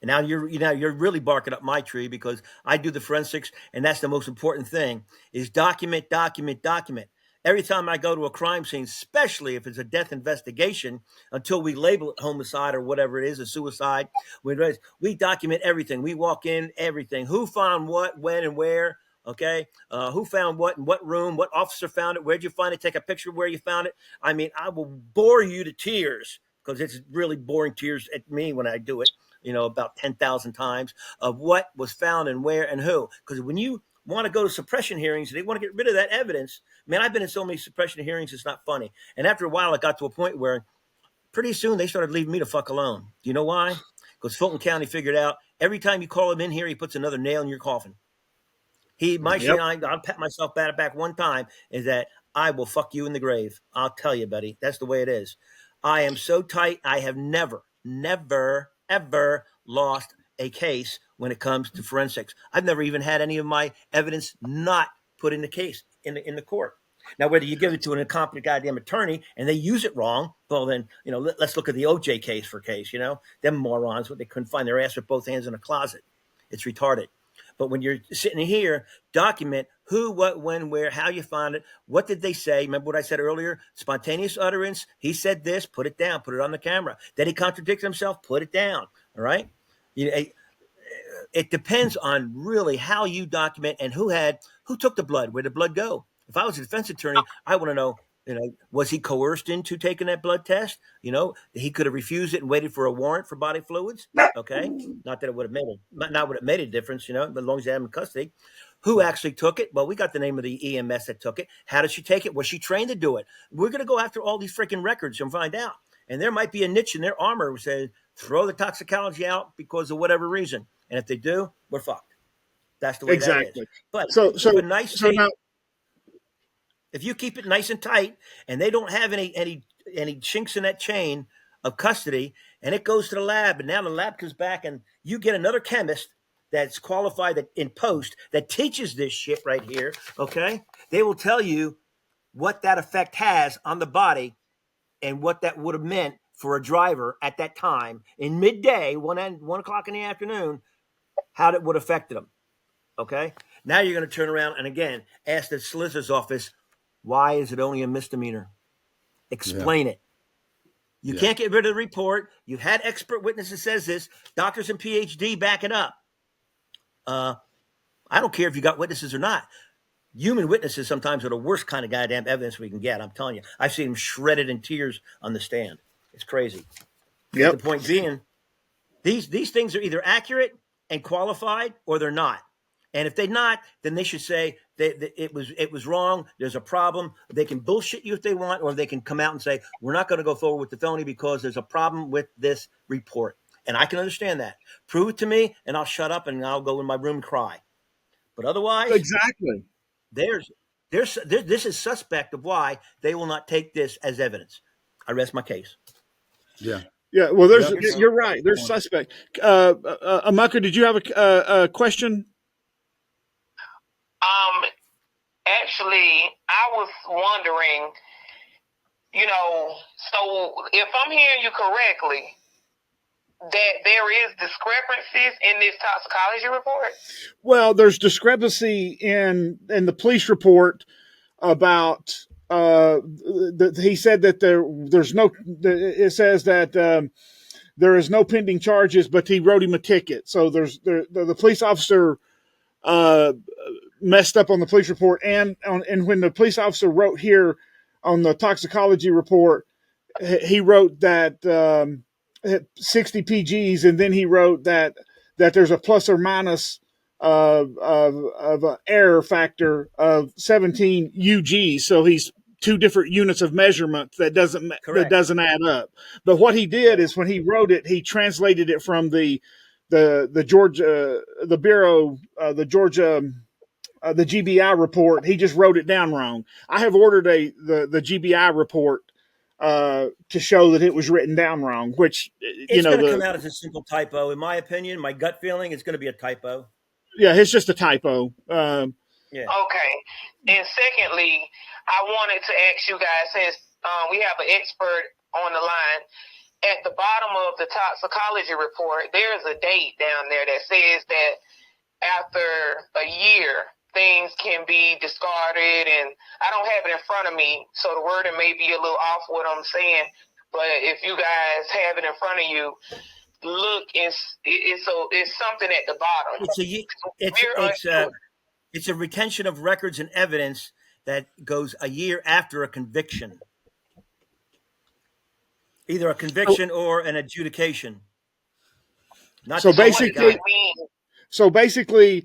And now you're really barking up my tree because I do the forensics, and that's the most important thing: is document, document, document. Every time I go to a crime scene, especially if it's a death investigation, until we label it homicide or whatever it is, a suicide, we document everything. We walk in, everything. Who found what, when, and where. Okay, who found what in what room? What officer found it? Where'd you find it? Take a picture of where you found it. I mean, I will bore you to tears because it's really boring tears at me when I do it. About 10,000 times of what was found and where and who. Because when you want to go to suppression hearings, they want to get rid of that evidence. Man, I've been in so many suppression hearings, it's not funny. And after a while, it got to a point where pretty soon they started leaving me the fuck alone. Do you know why? Because Fulton County figured out every time you call him in here, he puts another nail in your coffin. I'll pat myself back one time, is that I will fuck you in the grave. I'll tell you, buddy. That's the way it is. I am so tight. I have never, ever lost a case when it comes to forensics. I've never even had any of my evidence not put in the case in the court. Now, whether you give it to an incompetent goddamn attorney and they use it wrong, well, then, let's look at the OJ case for case, them morons, what they couldn't find their ass with both hands in a closet. It's retarded. But when you're sitting here, document who, what, when, where, how you found it. What did they say? Remember what I said earlier? Spontaneous utterance. He said this, put it down, put it on the camera. Then he contradicted himself, put it down. All right. It depends on really how you document and who took the blood, where did the blood go? If I was a defense attorney, I want to know, was he coerced into taking that blood test? He could have refused it and waited for a warrant for body fluids. Okay. Not that it would have made a difference, but as long as they have him in custody. Who actually took it? Well, we got the name of the EMS that took it. How did she take it? Was she trained to do it? We're going to go after all these freaking records and find out. And there might be a niche in their armor who says, throw the toxicology out because of whatever reason. And if they do, we're fucked. That's the way that is. But if you keep it nice and tight and they don't have any chinks in that chain of custody and it goes to the lab and now the lab comes back and you get another chemist that's qualified in post that teaches this shit right here, okay? They will tell you what that effect has on the body and what that would have meant for a driver at that time in midday, 1 o'clock in the afternoon, how that would have affected them, okay? Now you're going to turn around and, again, ask the solicitor's office, why is it only a misdemeanor? Explain it. You can't get rid of the report. You've had expert witnesses says this. Doctors and PhD back it up. I don't care if you got witnesses or not. Human witnesses sometimes are the worst kind of goddamn evidence we can get. I'm telling you. I've seen them shredded in tears on the stand. It's crazy. Yep. The point being, these things are either accurate and qualified or they're not. And if they're not, then they should say that it was wrong. There's a problem. They can bullshit you if they want, or they can come out and say, we're not going to go forward with the felony because there's a problem with this report. And I can understand that. Prove it to me, and I'll shut up and I'll go in my room and cry. But otherwise, exactly. This is suspect of why they will not take this as evidence. I rest my case. Yeah. Yeah. Well, you're right. There's suspect. Amaka, did you have a question? Actually, I was wondering, so if I'm hearing you correctly, that there is discrepancies in this toxicology report? Well, there's discrepancy in the police report about he said that there's no. It says that there is no pending charges, but he wrote him a ticket. So the police officer messed up on the police report, and when the police officer wrote here on the toxicology report, he wrote that 60 PGs, and then he wrote that there's a plus or minus of an error factor of 17 UG. So he's two different units of measurement that doesn't add up. But what he did is when he wrote it, he translated it from the Georgia the Bureau the Georgia the GBI report. He just wrote it down wrong. I have ordered the GBI report to show that it was written down wrong, which it's going to come out as a simple typo. In my opinion, my gut feeling, it's going to be a typo. Yeah, it's just a typo. Yeah. Okay. And secondly, I wanted to ask you guys, since we have an expert on the line, at the bottom of the toxicology report, there's a date down there that says that after a year, things can be discarded, and I don't have it in front of me, so the wording may be a little off what I'm saying, but if you guys have it in front of you, look, it's something at the bottom. It's a retention of records and evidence that goes a year after a conviction, either a conviction or an adjudication. So basically,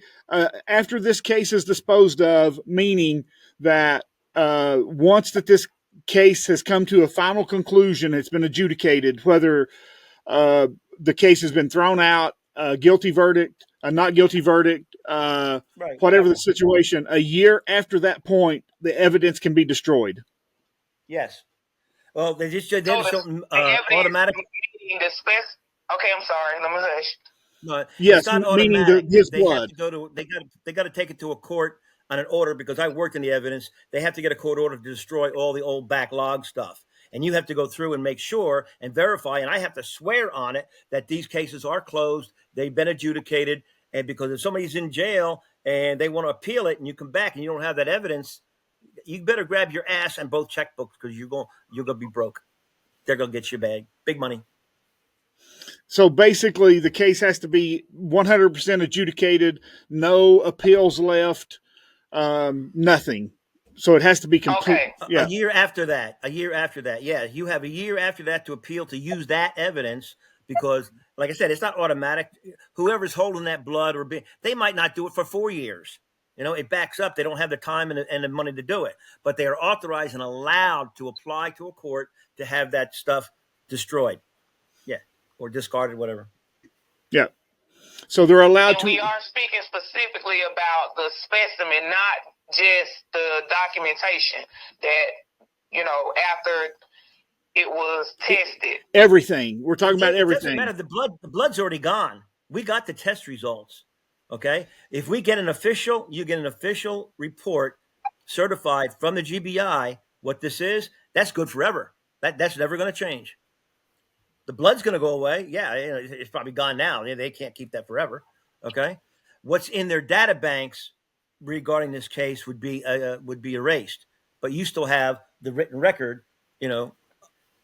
after this case is disposed of, meaning that once that this case has come to a final conclusion, it's been adjudicated, whether the case has been thrown out, guilty verdict, a not guilty verdict, whatever the situation, a year after that point, the evidence can be destroyed. Yes. Well, they just did something automatic. Okay, I'm sorry. Let me finish. No, yes, it's not automatic. His they blood. Have to go to. They got to take it to a court on an order, because I worked in the evidence. They have to get a court order to destroy all the old backlog stuff, and you have to go through and make sure and verify. And I have to swear on it that these cases are closed. They've been adjudicated, and because if somebody's in jail and they want to appeal it, and you come back and you don't have that evidence, you better grab your ass and both checkbooks, because you're gonna be broke. They're gonna get your big money. So basically, the case has to be 100% adjudicated, no appeals left, nothing. So it has to be complete. Okay. Yeah. A year after that. Yeah, you have a year after that to appeal, to use that evidence, because, like I said, it's not automatic. Whoever's holding that blood they might not do it for 4 years. It backs up. They don't have the time and the money to do it, but they are authorized and allowed to apply to a court to have that stuff destroyed. Yeah. Or discarded, whatever. Yeah. So they're allowed to. We are speaking specifically about the specimen, not just the documentation that, after it was tested. Everything. We're talking about everything. It doesn't matter. The blood's already gone. We got the test results. Okay. If we get you get an official report certified from the GBI, what this is, that's good forever. That's never going to change. The blood's going to go away. Yeah, it's probably gone now. They can't keep that forever. Okay, what's in their data banks regarding this case would be erased, but you still have the written record.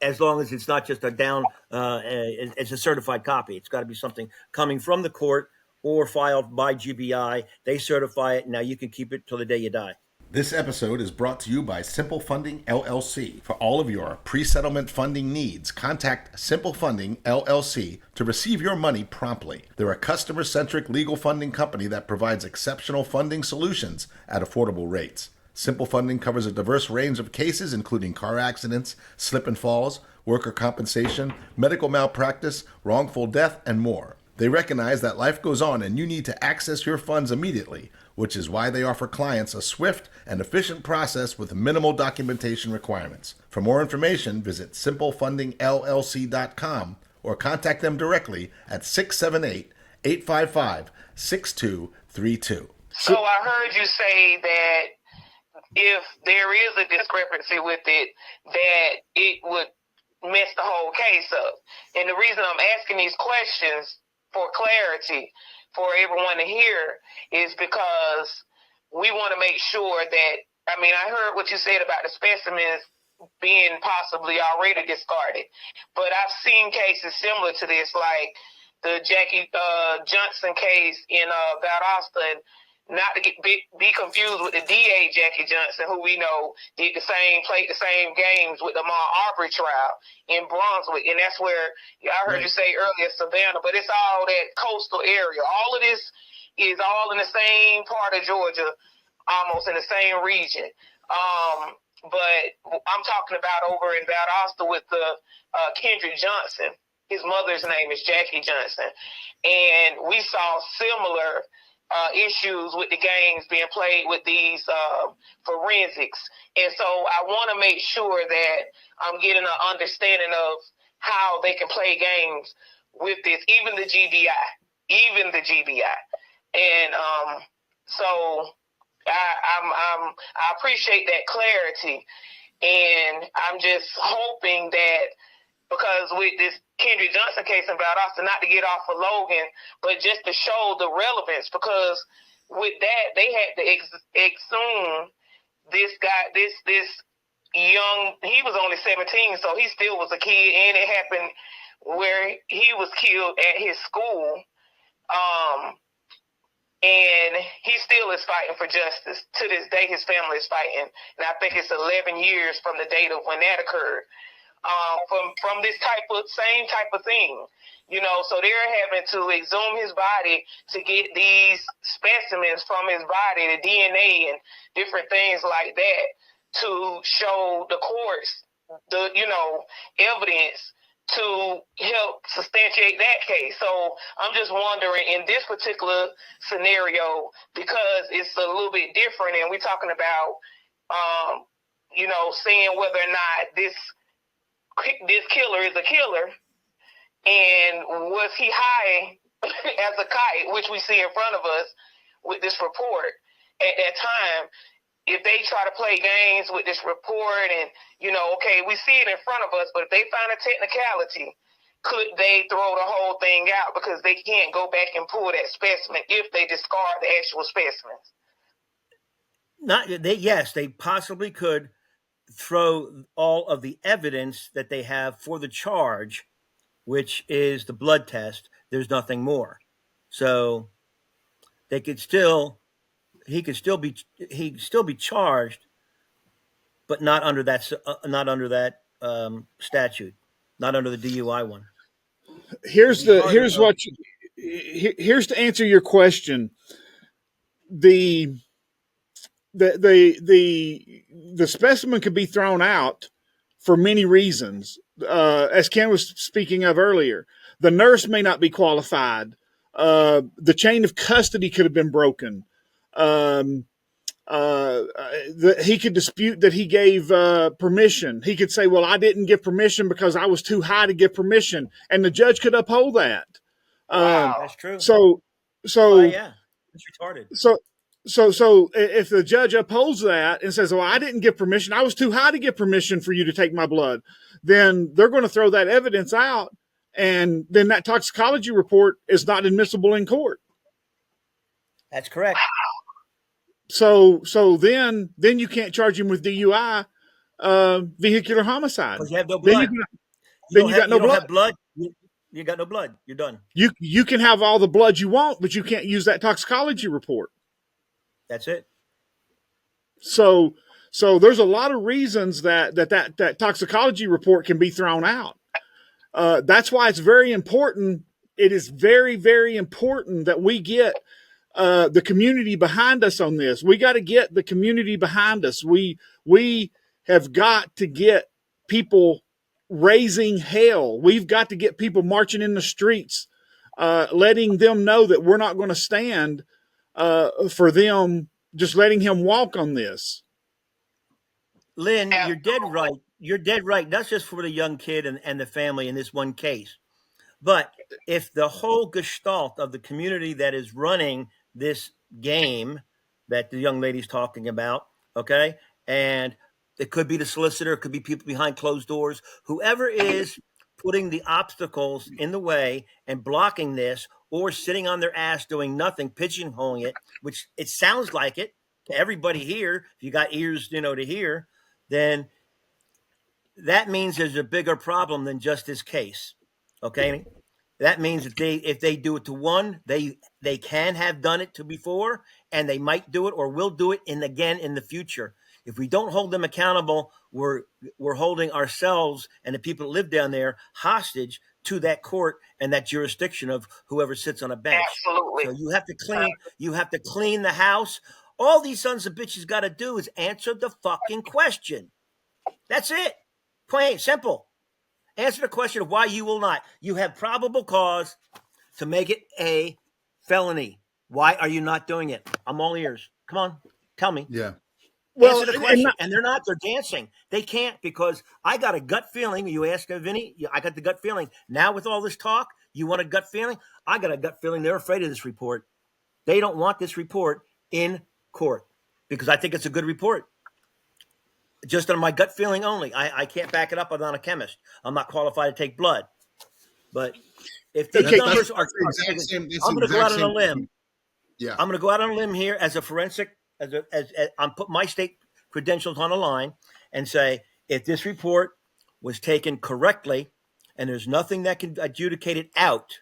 As long as it's not just it's a certified copy. It's got to be something coming from the court or filed by GBI. They certify it. Now you can keep it till the day you die. This episode is brought to you by Simple Funding LLC. For all of your pre-settlement funding needs, contact Simple Funding LLC to receive your money promptly. They're a customer-centric legal funding company that provides exceptional funding solutions at affordable rates. Simple Funding covers a diverse range of cases, including car accidents, slip and falls, worker compensation, medical malpractice, wrongful death, and more. They recognize that life goes on and you need to access your funds immediately, which is why they offer clients a swift and efficient process with minimal documentation requirements. For more information, visit simplefundingllc.com or contact them directly at 678-855-6232. So I heard you say that if there is a discrepancy with it, that it would mess the whole case up. And the reason I'm asking these questions for clarity, for everyone to hear, is because we want to make sure that, I heard what you said about the specimens being possibly already discarded, but I've seen cases similar to this, like the Jackie Johnson case in Valdosta, and not to be confused with the DA Jackie Johnson, who we know played the same games with the Amaka Arbery trial in Brunswick, and that's where I heard you say earlier Savannah, but it's all that coastal area. All of this is all in the same part of Georgia, almost in the same region. But I'm talking about over in Valdosta with the Kendrick Johnson. His mother's name is Jackie Johnson. And we saw similar issues with the games being played with these forensics. And so I want to make sure that I'm getting an understanding of how they can play games with this, even the GBI. And so I appreciate that clarity. And I'm just hoping that, because with this Kendrick Johnson case in Valdosta, not to get off of Logan, but just to show the relevance, because with that, they had to exhume this guy, this young, he was only 17, so he still was a kid, and it happened where he was killed at his school. And he still is fighting for justice. To this day, his family is fighting. And I think it's 11 years from the date of when that occurred. From this same type of thing. So they're having to exhume his body to get these specimens from his body, the DNA and different things like that, to show the courts the, evidence to help substantiate that case. So I'm just wondering, in this particular scenario, because it's a little bit different, and we're talking about, seeing whether or not this killer is a killer, and was he high as a kite, which we see in front of us with this report at that time. If they try to play games with this report and, okay, we see it in front of us, but if they find a technicality, could they throw the whole thing out because they can't go back and pull that specimen if they discard the actual specimens? Yes, they possibly could throw all of the evidence that they have for the charge, which is the blood test. There's nothing more. So he could still be charged, but not under that statute, not under the DUI one. Here's to answer your question. The specimen could be thrown out for many reasons. As Ken was speaking of earlier, the nurse may not be qualified. The chain of custody could have been broken. He could dispute that he gave permission. He could say, well, I didn't give permission because I was too high to give permission. And the judge could uphold that. Wow. That's true. Yeah, it's retarded. So if the judge upholds that and says, well, I didn't give permission, I was too high to give permission for you to take my blood, then they're going to throw that evidence out. And then that toxicology report is not admissible in court. That's correct. So then you can't charge him with DUI, vehicular homicide. Because you have no blood. Then you got no blood. Have blood. You got no blood. You're done. You can have all the blood you want, but you can't use that toxicology report. That's it. So there's a lot of reasons that toxicology report can be thrown out. That's why it's very important. It is very, very important that we get the community behind us on this. We got to get the community behind us. We have got to get people raising hell. We've got to get people marching in the streets, letting them know that we're not going to stand for them just letting him walk on this. Lynn, you're dead right. You're dead right. Not just for the young kid and the family in this one case, but if the whole gestalt of the community that is running this game that the young lady's talking about, okay, and it could be the solicitor, it could be people behind closed doors, whoever is putting the obstacles in the way and blocking this, or sitting on their ass doing nothing, pigeonholing it, which it sounds like it to everybody here. If you got ears, to hear, then that means there's a bigger problem than just this case. Okay. That means that if they do it to one, they can have done it to before, and they might do it or will do it again in the future. If we don't hold them accountable, we're holding ourselves and the people that live down there hostage to that court and that jurisdiction of whoever sits on a bench. Absolutely. So you have to clean the house. All these sons of bitches got to do is answer the fucking question. That's it. Plain, simple. Answer the question of why you will not. You have probable cause to make it a felony. Why are you not doing it? I'm all ears. Come on, tell me. Yeah. Well, Answer the question. And they're not. They're dancing. They can't because I got a gut feeling. You asked Vinny. I got the gut feeling. Now with all this talk, you want a gut feeling? I got a gut feeling they're afraid of this report. They don't want this report in court because I think it's a good report. Just on my gut feeling only. I can't back it up. I'm not a chemist. I'm not qualified to take blood. But if these numbers are, I'm going to go out on a limb. Yeah, I'm going to go out on a limb here as a forensic. As I'm put my state credentials on the line and say if this report was taken correctly and there's nothing that can adjudicate it out.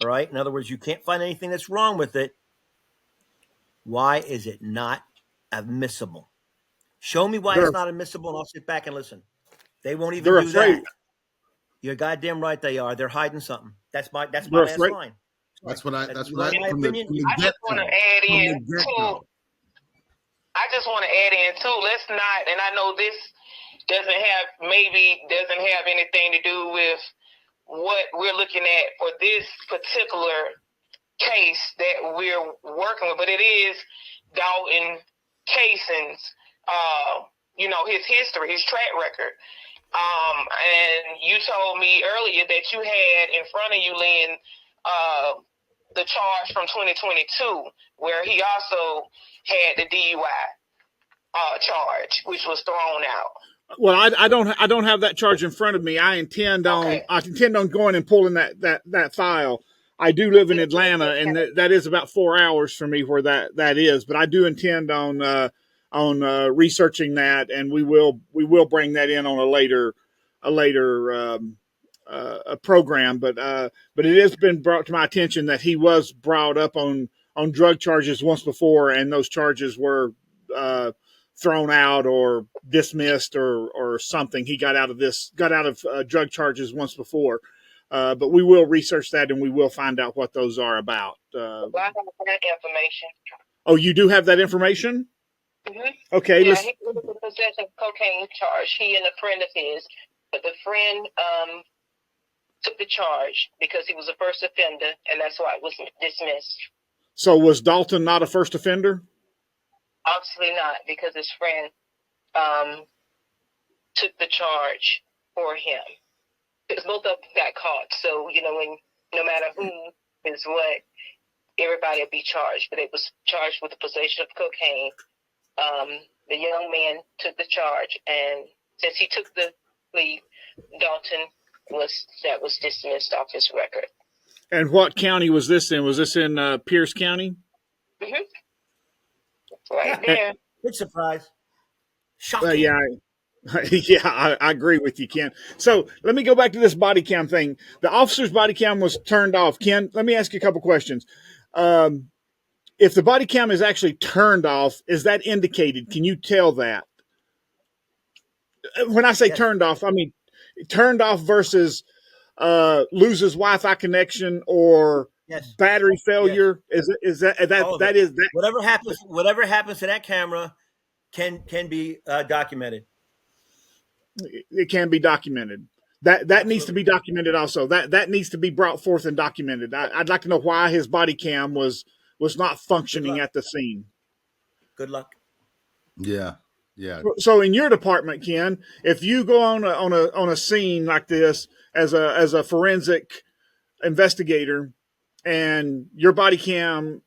All right. In other words, you can't find anything that's wrong with it. Why is it not admissible? Show me why it's not admissible, and I'll sit back and listen. They won't even do that. You're goddamn right they are. They're hiding something. That's my last line. That's what I just want to add in too. I just want to add in too. Let's not, and I know this doesn't have anything to do with what we're looking at for this particular case that we're working with, but it is Dalton Cason's, his history, his track record. And you told me earlier that you had in front of you, Lynn, the charge from 2022, where he also had the DUI charge, which was thrown out. Well, I don't have that charge in front of me. I intend on going and pulling that file. I do live in Atlanta, and that is about 4 hours from me where that is. But I do intend on researching that, and we will bring that in on a later program. But it has been brought to my attention that he was brought up on drug charges once before, and those charges were thrown out or dismissed or something. He got out of drug charges once before. But we will research that and we will find out what those are about. I have that information. Oh, you do have that information? Mm-hmm. Okay. Yeah, he was in possession of cocaine charge. He and a friend of his, but the friend took the charge because he was a first offender, and that's why it was dismissed. So was Dalton not a first offender? Obviously not, because his friend took the charge for him. Because both of them got caught. So, when no matter who is what, everybody will be charged. But it was charged with the possession of cocaine. The young man took the charge, and since he took the plea, Dalton was dismissed off his record. And what county was this in? Was this in Pierce County? Mm-hmm. Right there. Big surprise. Shocking. Yeah, I agree with you, Ken. So let me go back to this body cam thing. The officer's body cam was turned off. Ken, let me ask you a couple questions. If the body cam is actually turned off, is that indicated? Can you tell that? When I say turned off, I mean turned off versus loses Wi-Fi connection or battery failure. Yes. Is that whatever happens to that camera can be documented. It can be documented. That needs to be documented also. That needs to be brought forth and documented. I'd like to know why his body cam was not functioning at the scene. Good luck. Yeah. So in your department, Ken, if you go on a scene like this as a forensic investigator and your body cam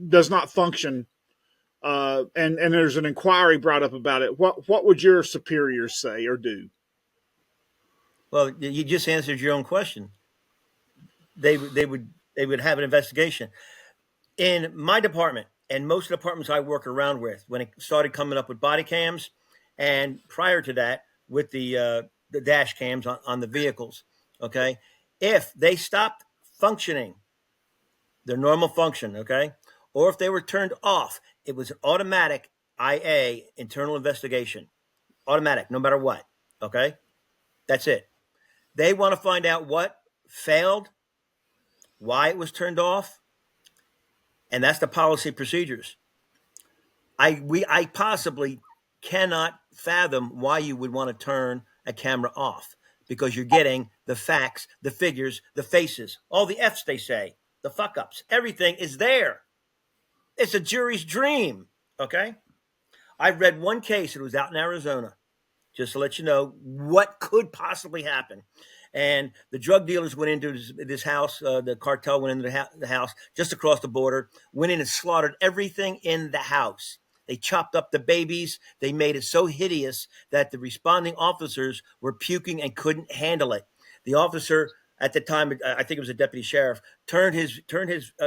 does not function, and there's an inquiry brought up about it, what would your superiors say or do? Well, you just answered your own question. They would have an investigation. In my department, and most of the departments I work around with, when it started coming up with body cams, and prior to that with the dash cams on the vehicles, okay, if they stopped functioning, their normal function, okay, or if they were turned off, it was an automatic IA, internal investigation, automatic, no matter what, okay, that's it. They want to find out what failed, why it was turned off, and that's the policy procedures. I possibly cannot fathom why you would want to turn a camera off, because you're getting the facts, the figures, the faces, all the F's they say, the fuck ups, everything is there. It's a jury's dream. Okay. I read one case. It was out in Arizona, just to let you know what could possibly happen. And the drug dealers went into this house. The cartel went into the house just across the border, went in and slaughtered everything in the house. They chopped up the babies. They made it so hideous that the responding officers were puking and couldn't handle it. The officer at the time, I think it was a deputy sheriff, turned his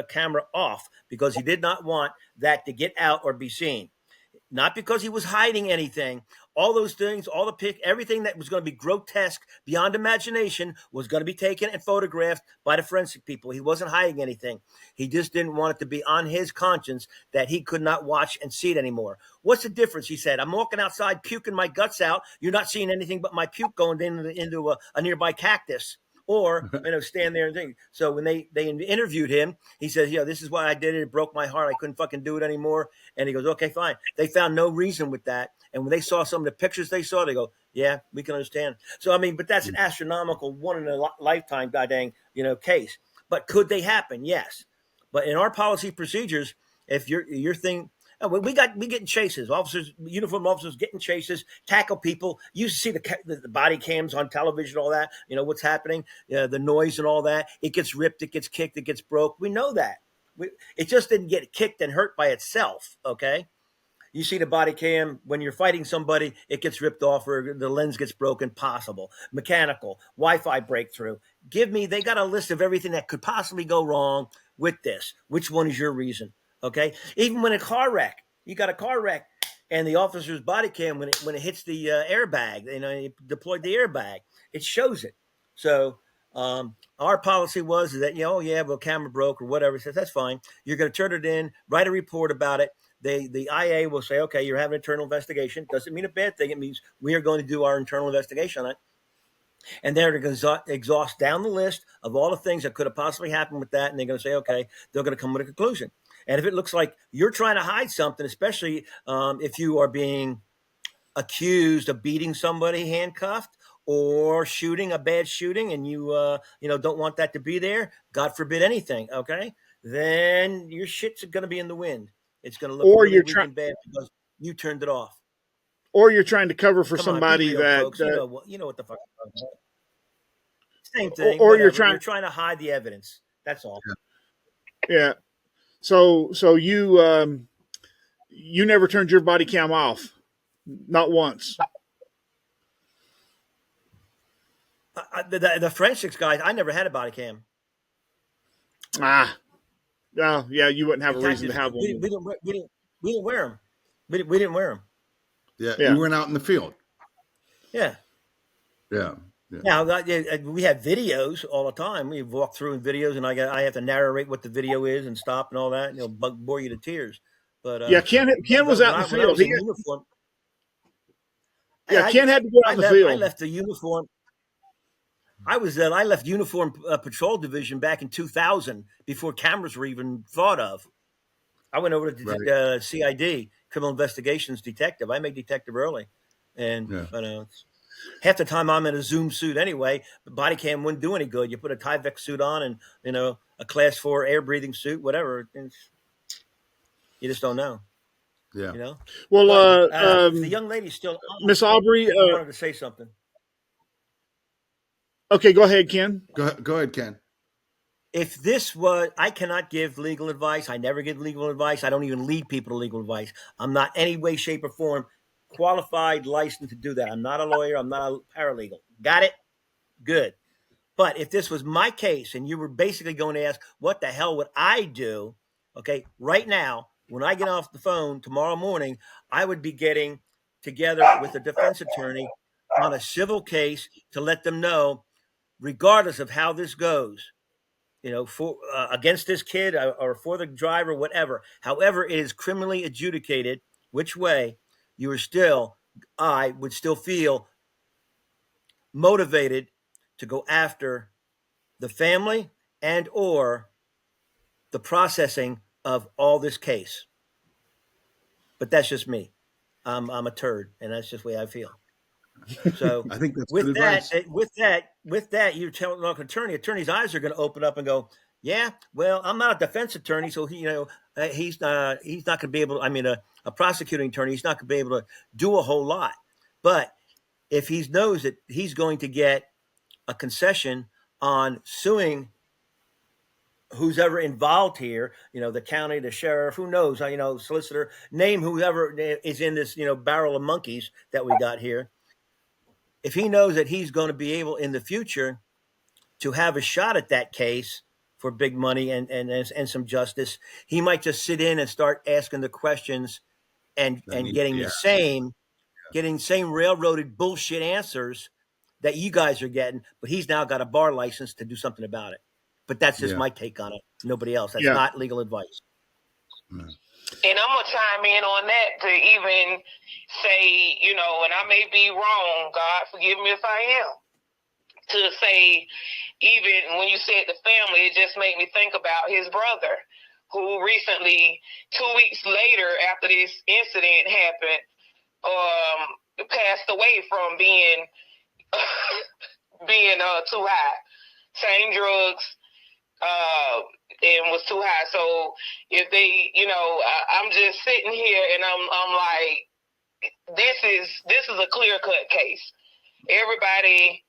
camera off because he did not want that to get out or be seen. Not because he was hiding anything. All those things, all the everything that was going to be grotesque beyond imagination was going to be taken and photographed by the forensic people. He wasn't hiding anything. He just didn't want it to be on his conscience that he could not watch and see it anymore. What's the difference? He said, I'm walking outside puking my guts out. You're not seeing anything but my puke going into a nearby cactus. Or, stand there and think. So when they interviewed him, he says, this is why I did it. It broke my heart. I couldn't fucking do it anymore. And he goes, okay, fine. They found no reason with that. And when they saw some of the pictures they saw, they go, yeah, we can understand. So, but that's an astronomical one in a lifetime goddamn, case. But could they happen? Yes. But in our policy procedures, if your thing, we getting chases, uniformed officers getting chases, tackle people. You see the body cams on television, all that, what's happening, the noise and all that. It gets ripped, it gets kicked, it gets broke. We know that. It just didn't get kicked and hurt by itself. Okay. You see the body cam when you're fighting somebody, it gets ripped off or the lens gets broken, possible. Mechanical, Wi-Fi breakthrough. They got a list of everything that could possibly go wrong with this. Which one is your reason? Okay. Even when a car wreck, you got a car wreck and the officer's body cam, when it hits the airbag, it deployed the airbag, it shows it. So our policy was that, camera broke or whatever. It says, that's fine. You're going to turn it in, write a report about it. The IA will say, okay, you're having an internal investigation. Doesn't mean a bad thing. It means we are going to do our internal investigation on it. And they're going to exhaust down the list of all the things that could have possibly happened with that. And they're going to say, okay, they're going to come with a conclusion. And if it looks like you're trying to hide something, especially if you are being accused of beating somebody handcuffed or shooting a bad shooting, and you don't want that to be there, God forbid anything, okay, then your shit's going to be in the wind. It's going to look really weak and bad because you turned it off. Or you're trying to cover for somebody real, that folks. You know what the fuck. Same thing. Or you're trying to hide the evidence. That's all. Yeah. So you you never turned your body cam off, not once. The forensics guys, I never had a body cam. Well, yeah, you wouldn't have a reason to have one. We didn't wear them. We didn't wear them. Yeah, you went out in the field. Yeah. Now we have videos all the time. We walk through in videos, and I have to narrate what the video is and stop and all that. Bore you to tears. But Ken was out in the field. I was in uniform. Ken had to go out in the field. I left the uniform. I left uniform patrol division back in 2000 before cameras were even thought of. I went over to CID, criminal investigations detective. I made detective early, and half the time I'm in a Zoom suit anyway. The body cam wouldn't do any good. You put a Tyvek suit on and a class 4 air breathing suit, whatever. You just don't know. Yeah. Well, the young lady's still on. Miss Arbery, I wanted to say something. Okay, go ahead, Ken. Go ahead, Ken. If this was, I cannot give legal advice. I never give legal advice. I don't even lead people to legal advice. I'm not any way, shape, or form qualified, licensed to do that. I'm not a lawyer. I'm not a paralegal. Got it? Good. But if this was my case and you were basically going to ask, what the hell would I do? Okay, right now, when I get off the phone tomorrow morning, I would be getting together with a defense attorney on a civil case to let them know, regardless of how this goes, for against this kid or for the driver, whatever. However, it is criminally adjudicated, which way I would still feel motivated to go after the family and or the processing of all this case. But that's just me. I'm a turd, and that's just the way I feel. So I think that's good with that, advice. you're telling an attorney's eyes are going to open up and go, yeah, well, I'm not a defense attorney, so he's not going to be able to, I mean, a prosecuting attorney, he's not going to be able to do a whole lot. But if he knows that he's going to get a concession on suing who's ever involved here, the county, the sheriff, who knows, solicitor, name whoever is in this, barrel of monkeys that we got here. If he knows that he's going to be able in the future to have a shot at that case for big money and some justice, he might just sit in and start asking the questions and getting the same railroaded bullshit answers that you guys are getting, but he's now got a bar license to do something about it. But that's just my take on it. Nobody else. That's not legal advice. No. And I'm going to chime in on that to even say, and I may be wrong, God forgive me if I am, to say, even when you said the family, it just made me think about his brother, who recently, 2 weeks later after this incident happened, passed away from being too high. Same drugs, and was too high. So if they, I'm just sitting here and I'm like, this is a clear cut case. Everybody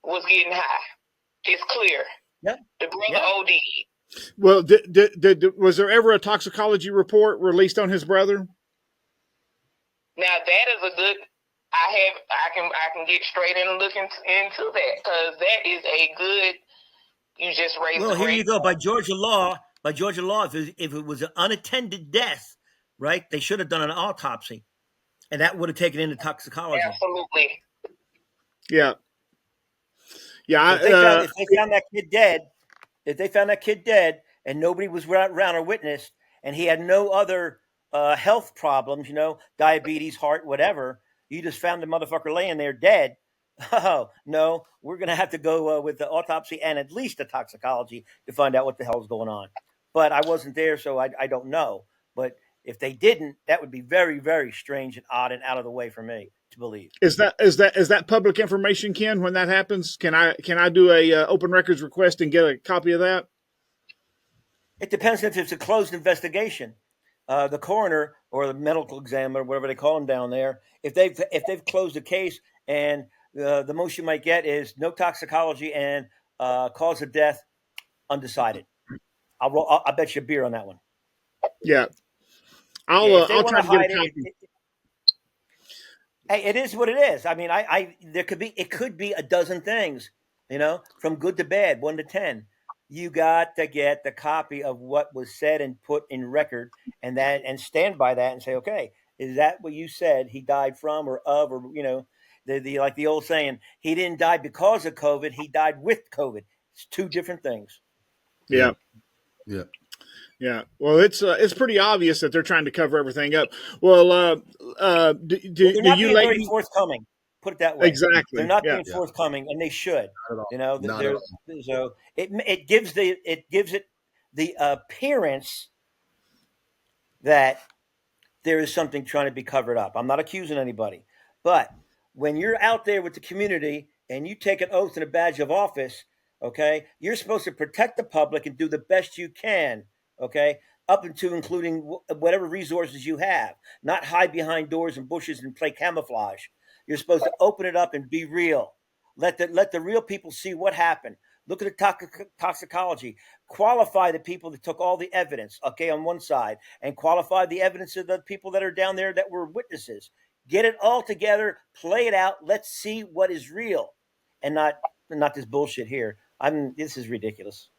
was getting high. It's clear. Yeah. The brother OD. Well, was there ever a toxicology report released on his brother? Now that is a good. I can get straight in and look into that, because that is a good. You just raised. Well, here you go. By Georgia law, if it was an unattended death, right, they should have done an autopsy, and that would have taken into toxicology. Absolutely. Yeah. Yeah. If they found that kid dead, and nobody was around or witnessed, and he had no other health problems, diabetes, heart, whatever, you just found the motherfucker laying there dead. Oh, no, we're going to have to go with the autopsy and at least the toxicology to find out what the hell's going on. But I wasn't there, so I don't know. But if they didn't, that would be very, very strange and odd and out of the way for me to believe. Is that public information, Ken? When that happens, can I do a open records request and get a copy of that? It depends if it's a closed investigation. The coroner or the medical examiner, whatever they call them down there, if they've closed the case, and the most you might get is no toxicology and cause of death undecided. I'll bet you a beer on that one. Yeah, I'll try to get a copy. Hey, it is what it is. I mean, it could be a dozen things, from good to bad, 1 to 10. You got to get the copy of what was said and put in record, and stand by that and say, okay, is that what you said he died from or of, or the like the old saying, he didn't die because of COVID, he died with COVID. It's two different things. Yeah. Yeah. Yeah. Well, it's pretty obvious that they're trying to cover everything up. Well, They're not being very forthcoming. Put it that way. Exactly. They're not being forthcoming, and they should. So it gives it the appearance that there is something trying to be covered up. I'm not accusing anybody, but when you're out there with the community and you take an oath and a badge of office, okay, you're supposed to protect the public and do the best you can, okay, up into including whatever resources you have, not hide behind doors and bushes and play camouflage. You're supposed to open it up and be real. Let the real people see what happened. Look at the toxicology. Qualify the people that took all the evidence, okay, on one side, and qualify the evidence of the people that are down there that were witnesses. Get it all together, play it out. Let's see what is real, and not this bullshit here. This is ridiculous.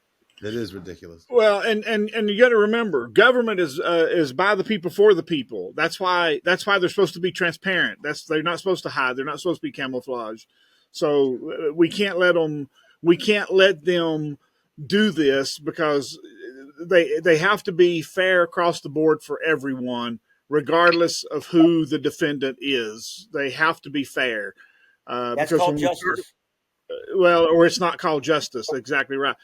It is ridiculous. Well, and you got to remember, government is by the people for the people. That's why they're supposed to be transparent. They're not supposed to hide. They're not supposed to be camouflaged. So we can't let them do this, because they have to be fair across the board for everyone, regardless of who the defendant is. They have to be fair. That's called justice. well, or it's not called justice. Exactly right.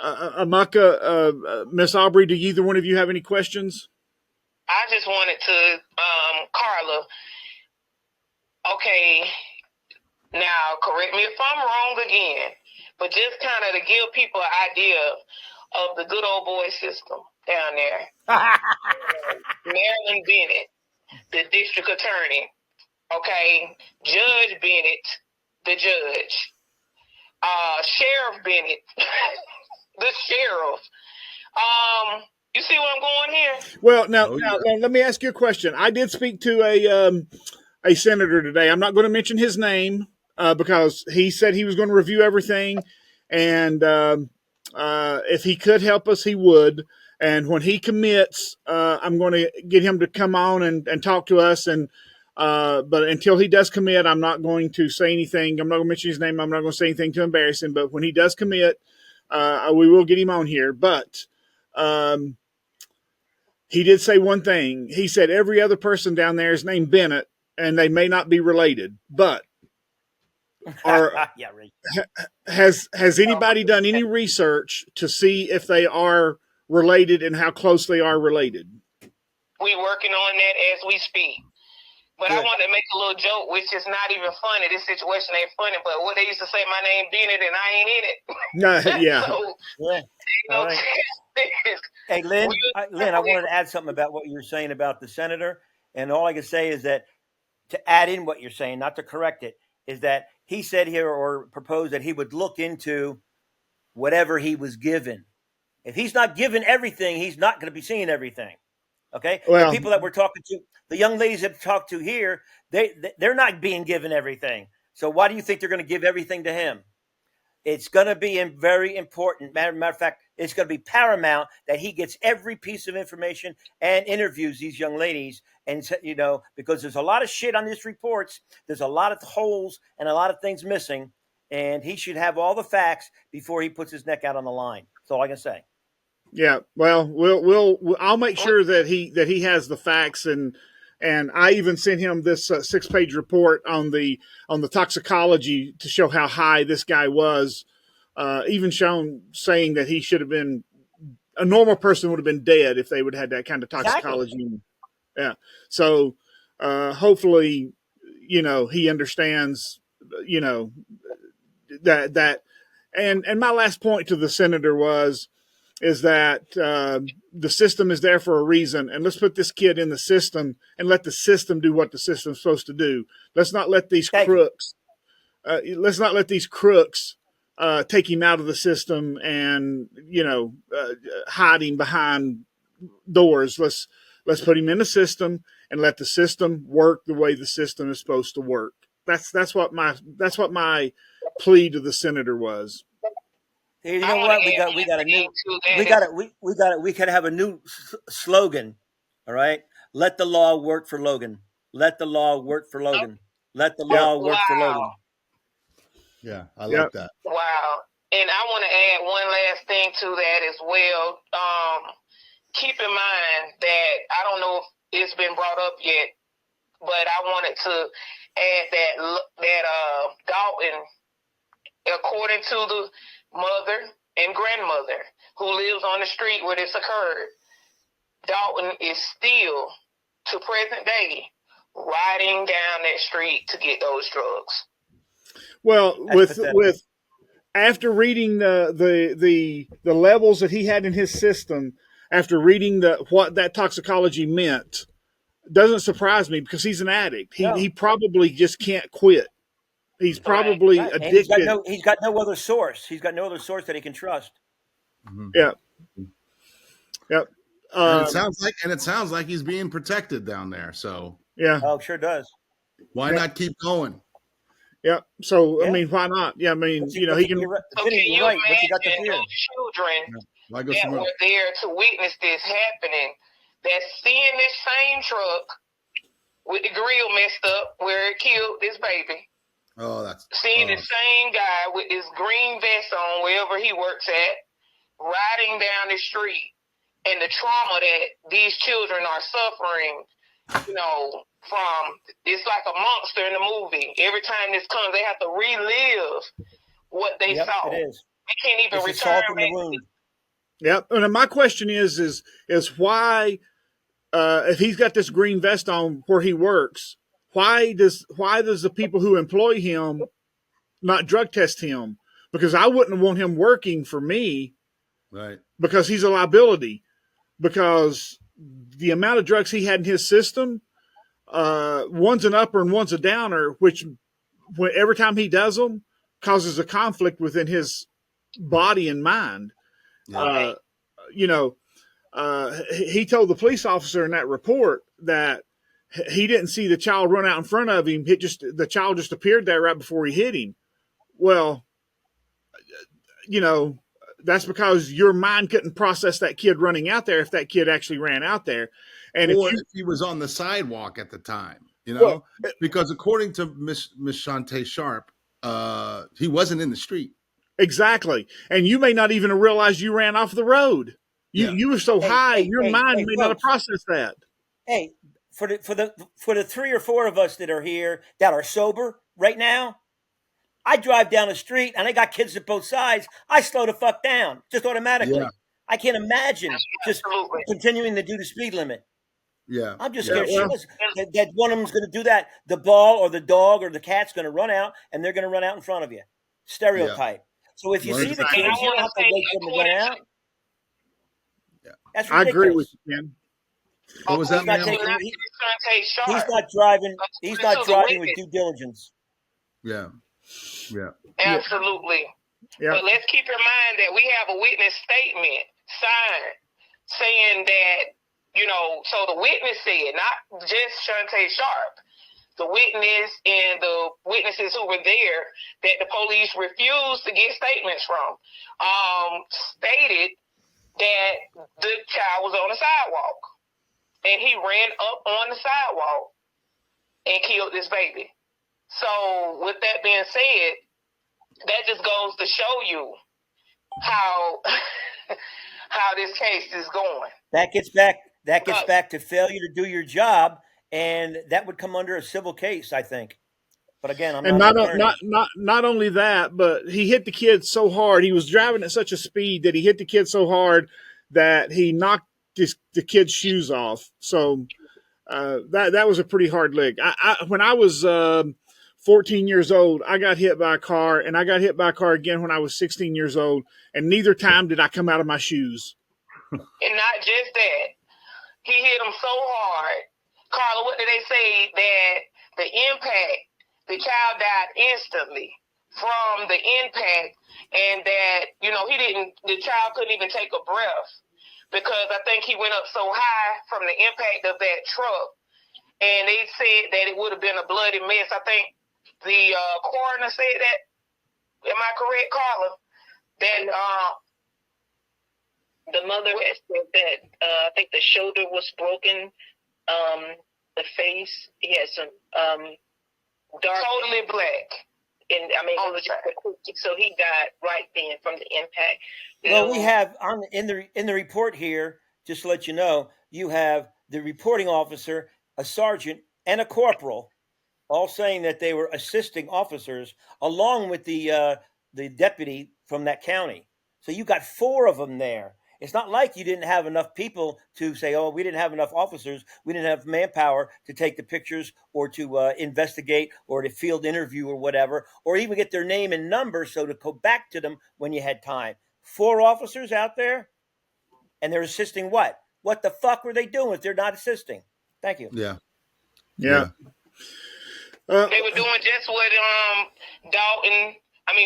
Amaka, Miss Aubrey, do either one of you have any questions? I just wanted to, Carla. Okay, now correct me if I'm wrong again, but just kind of to give people an idea of the good old boy system down there. Marilyn Bennett, the district attorney. Okay, Judge Bennett, the judge. Sheriff Bennett, the sheriff. You see where I'm going here? Well, now let me ask you a question. I did speak to a senator today. I'm not going to mention his name because he said he was going to review everything, and if he could help us, he would. And when he commits, I'm going to get him to come on and talk to us. And but until he does commit, I'm not going to say anything. I'm not going to mention his name. I'm not going to say anything to embarrass him. But when he does commit, we will get him on here. But he did say one thing. He said every other person down there is named Bennett, and they may not be related. But Yeah, right. has anybody done any research to see if they are related and how close they are related? We working on that as we speak. But Good. I want to make a little joke, which is not even funny. This situation ain't funny, but what they used to say, my name Bennett, and I ain't in it. No, yeah. So, Yeah. All right. Hey, Lynn, Lynn, I wanted to add something about what you were saying about the senator. And all I can say is that to add in what you're saying, not to correct it, is that he said here or proposed that he would look into whatever he was given. If he's not given everything, he's not going to be seeing everything. Okay? Well, the people that we're talking to, the young ladies that talked to here, they're not being given everything. So why do you think they're going to give everything to him? It's going to be very important. Matter of fact, it's going to be paramount that he gets every piece of information and interviews these young ladies. And, because there's a lot of shit on these reports. There's a lot of holes and a lot of things missing. And he should have all the facts before he puts his neck out on the line. That's all I can say. yeah. Well, I'll make sure that he has the facts, and I even sent him this 6-page report on the toxicology to show how high this guy was. Even saying that he should have been, a normal person would have been dead if they would have had that kind of toxicology. Exactly. Yeah. So hopefully, he understands, that. And my last point to the senator is that the system is there for a reason, and let's put this kid in the system and let the system do what the system's supposed to do. Let's not let these crooks. Let's not let these crooks take him out of the system and hiding behind doors. Let's put him in the system and let the system work the way the system is supposed to work. That's what my plea to the senator was. You know what? We could have a new slogan. All right. Let the law work for Logan. Let the law work for Logan. Let the law work for Logan. Yeah, I like that. Wow. And I want to add one last thing to that as well. Keep in mind that I don't know if it's been brought up yet, but I wanted to add that Dalton, according to the mother and grandmother who lives on the street where this occurred, Dalton is still, to present day, riding down that street to get those drugs. Well, with after reading the levels that he had in his system, after reading what that toxicology meant, doesn't surprise me because he's an addict. He probably just can't quit. He's probably addicted. And he's got no other source. He's got no other source that he can trust. Mm-hmm. Yeah. Yep. And it sounds like he's being protected down there. So yeah. Oh, sure does. Why not keep going? Yeah. So I mean, why not? Yeah. I mean, he can. You're right. But you got the children that were there to witness this happening, that's seeing this same truck with the grill messed up where it killed this baby. Oh, that's seeing the same guy with his green vest on wherever he works at, riding down the street, and the trauma that these children are suffering from, it's like a monster in the movie. Every time this comes, they have to relive what they saw. It is. They can't even It's return salt in the wound. Yep. And my question is why, if he's got this green vest on where he works, why does the people who employ him not drug test him? Because I wouldn't want him working for me, Right. because he's a liability. Because the amount of drugs he had in his system, one's an upper and one's a downer, which every time he does them causes a conflict within his body and mind. Yeah. He told the police officer in that report that he didn't see the child run out in front of him. The child just appeared there right before he hit him. Well, that's because your mind couldn't process that kid running out there if that kid actually ran out there. And or if he was on the sidewalk at the time, because according to Miss Shaunte Sharpe, he wasn't in the street. Exactly. And you may not even have realized you ran off the road. You were so high, your mind may not have processed that. Hey, for the 3 or 4 of us that are here that are sober right now, I drive down the street and I got kids at both sides. I slow the fuck down just automatically. Yeah. I can't imagine just continuing to do the speed limit. Yeah. I'm just scared that one of them's going to do that. The ball or the dog or the cat's going to run out and they're going to run out in front of you. Stereotype. Yeah. So if you see the kids, you don't have to wait for them to run out. Yeah. That's ridiculous. I agree with you, Ken. What was that? He's not driving. He's not driving with due diligence. Yeah. Yeah. Absolutely. Yeah. But let's keep in mind that we have a witness statement signed saying that, so the witness said, not just Shaunte Sharpe, the witness and the witnesses who were there that the police refused to get statements from, stated that the child was on the sidewalk and he ran up on the sidewalk and killed this baby. So with that being said, that just goes to show you how this case is going. That gets back to failure to do your job, and that would come under a civil case, I think. But again, I'm not only that, but he hit the kid so hard. He was driving at such a speed that he hit the kid so hard that he knocked the kid's shoes off. So that was a pretty hard lick. When I was 14 years old, I got hit by a car, and I got hit by a car again when I was 16 years old, and neither time did I come out of my shoes. And not just that, he hit him so hard. Carla, what did they say? That the impact, the child died instantly from the impact, and that, the child couldn't even take a breath because I think he went up so high from the impact of that truck. And they said that it would have been a bloody mess. I think the coroner said that. Am I correct, Carla? That the mother had said that I think the shoulder was broken, the face. He had some dark, totally black. And so he died right then from the impact. Well, we have in the report here, just to let you know, you have the reporting officer, a sergeant, and a corporal, all saying that they were assisting officers, along with the deputy from that county. So you got 4 of them there. It's not like you didn't have enough people to say, oh, we didn't have enough officers. We didn't have manpower to take the pictures or to investigate or to field interview or whatever, or even get their name and number so to go back to them when you had time. 4 officers out there, and they're assisting what? What the fuck were they doing if they're not assisting? Thank you. Yeah. Yeah. They were doing just what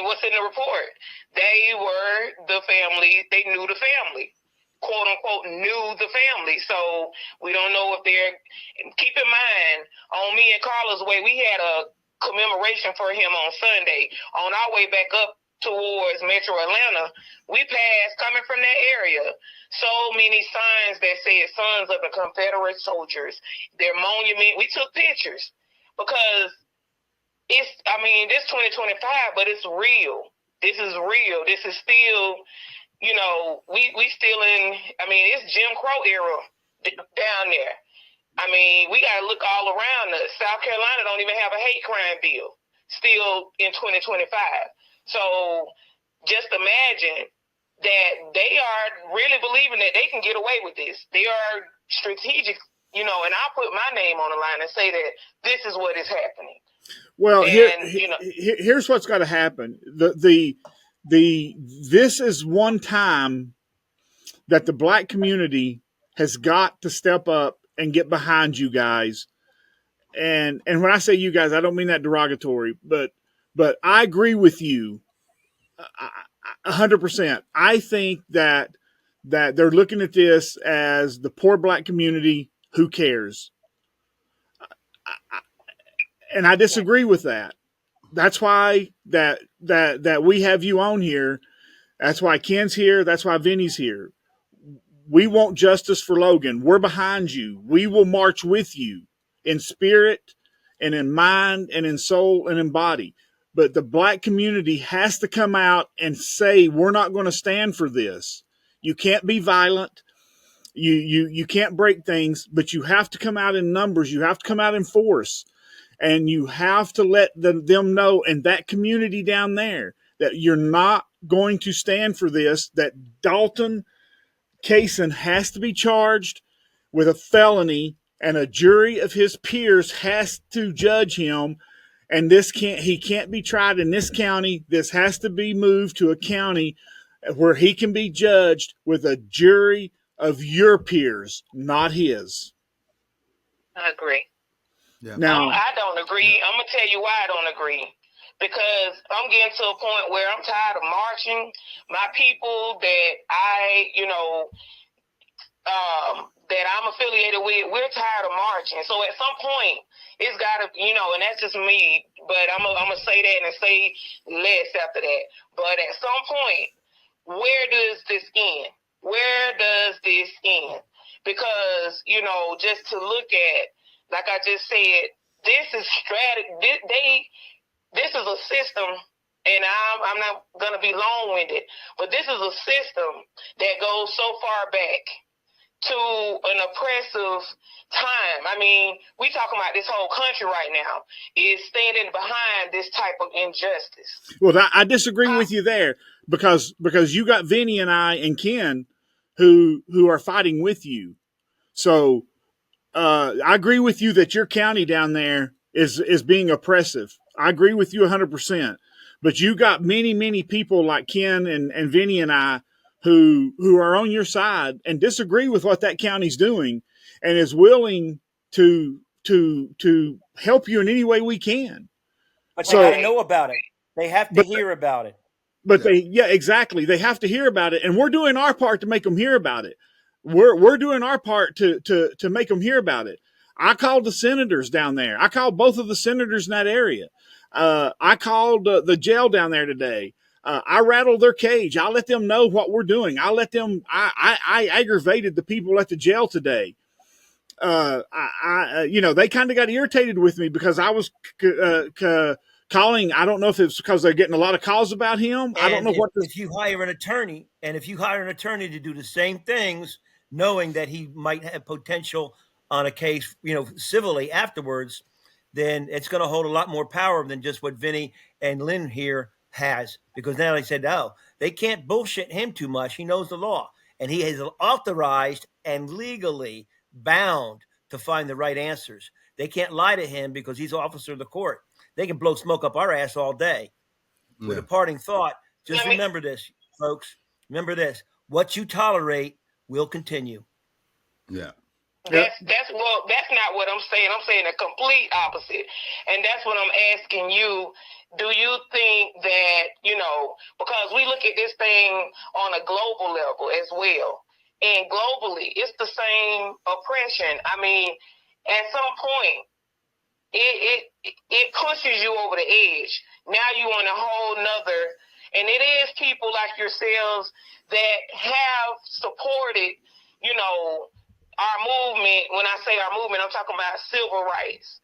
what's in the report. They were the family. They knew the family, quote unquote, knew the family. So we don't know if they're. Keep in mind, on me and Carla's way, we had a commemoration for him on Sunday. On our way back up towards Metro Atlanta, we passed, coming from that area, so many signs that said Sons of the Confederate Soldiers. Their monument. We took pictures because this 2025, but it's real. This is real. This is still, we still in, it's Jim Crow era down there. I mean, we got to look all around us. South Carolina don't even have a hate crime bill still in 2025. So just imagine that they are really believing that they can get away with this. They are strategic, and I'll put my name on the line and say that this is what is happening. Well, And, here's what's got to happen. This is one time that the black community has got to step up and get behind you guys. And when I say you guys, I don't mean that derogatory, but I agree with you 100%. I think that they're looking at this as the poor black community. Who cares? And I disagree with that. That's why that we have you on here. That's why Ken's here. That's why Vinny's here. We want justice for Logan. We're behind you. We will march with you in spirit and in mind and in soul and in body. But the black community has to come out and say, we're not going to stand for this. You can't be violent. You can't break things, but you have to come out in numbers. You have to come out in force. And you have to let them know, and that community down there, that you're not going to stand for this, that Dalton Kaysen has to be charged with a felony, and a jury of his peers has to judge him. And he can't be tried in this county. This has to be moved to a county where he can be judged with a jury of your peers, not his. I agree. Yeah. Now, I don't agree. I'm going to tell you why I don't agree. Because I'm getting to a point where I'm tired of marching. My people that that I'm affiliated with, we're tired of marching. So at some point, it's got to, and that's just me, but I'm going to say that and say less after that. But at some point, where does this end? Where does this end? Because, just to look at, like I just said, this is strategy. This is a system, and I'm not going to be long-winded, but this is a system that goes so far back to an oppressive time. I mean, we talking about this whole country right now is standing behind this type of injustice. Well, I disagree with you there because you got Vinny and I and Ken who are fighting with you. So I agree with you that your county down there is being oppressive. I agree with you 100%. But you got many people like Ken and Vinny and I who are on your side and disagree with what that county's doing and is willing to help you in any way we can. But they got to know about it. They have to hear about it. But exactly. They have to hear about it, and we're doing our part to make them hear about it. We're doing our part to make them hear about it. I called the senators down there. I called both of the senators in that area. I called the jail down there today. I rattled their cage. I let them know what we're doing. I aggravated the people at the jail today. They kind of got irritated with me because I was calling. I don't know if it's because they're getting a lot of calls about him. I don't know if you hire an attorney to do the same things, knowing that he might have potential on a case, civilly afterwards, then it's going to hold a lot more power than just what Vinny and Lynn here has. Because now they said, oh, they can't bullshit him too much. He knows the law, and he is authorized and legally bound to find the right answers. They can't lie to him because he's officer of the court. They can blow smoke up our ass all day. With a parting thought, just remember this, folks. Remember this. What you tolerate will continue. Yeah. That's not what I'm saying. I'm saying the complete opposite. And that's what I'm asking you. Do you think that, because we look at this thing on a global level as well. And globally, it's the same oppression. I mean, at some point, it pushes you over the edge. Now you on a whole nother, and it is people like yourselves that have supported, our movement. When I say our movement, I'm talking about civil rights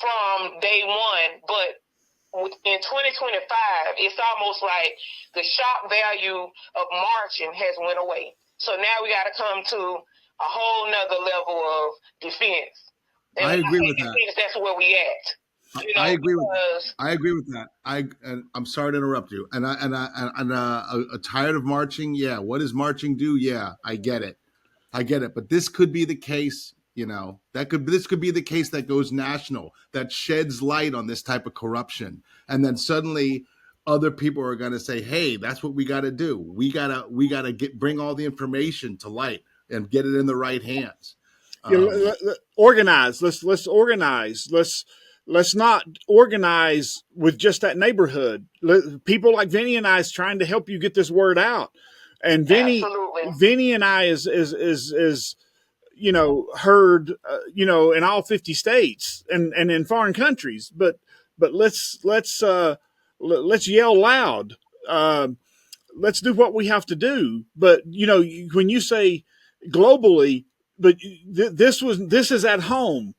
from day one. But in 2025, it's almost like the shock value of marching has went away. So now we got to come to whole nother level of defense. And I agree with that. That's where we at. I agree with that. I agree with that. And I'm sorry to interrupt you. And tired of marching. Yeah. What does marching do? Yeah, I get it. But this could be the case. This could be the case that goes national, that sheds light on this type of corruption, and then suddenly other people are going to say, "Hey, that's what we got to do. We gotta bring all the information to light and get it in the right hands." Organize. Let's organize. Let's not organize with just that neighborhood. People like Vinny and I is trying to help you get this word out. And Vinny and I is heard in all 50 states and in foreign countries. But let's yell loud. Let's do what we have to do. But when you say globally, but this is at home.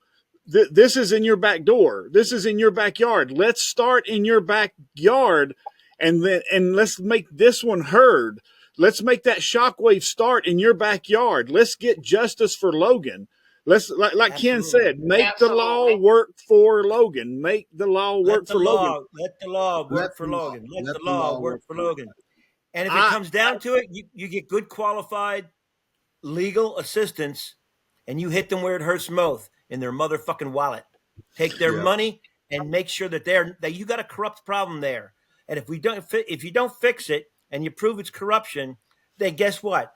This is in your back door. This is in your backyard. Let's start in your backyard, and let's make this one heard. Let's make that shockwave start in your backyard. Let's get justice for Logan. Let's, like Ken said, make the law work for Logan. Make the law work for Logan. Let the law work for Logan. Let the law work for Logan. And if it comes down to it, you get good qualified legal assistance, and you hit them where it hurts most, in their motherfucking wallet. Take their money and make sure that you got a corrupt problem there. And if you don't fix it and you prove it's corruption, then guess what?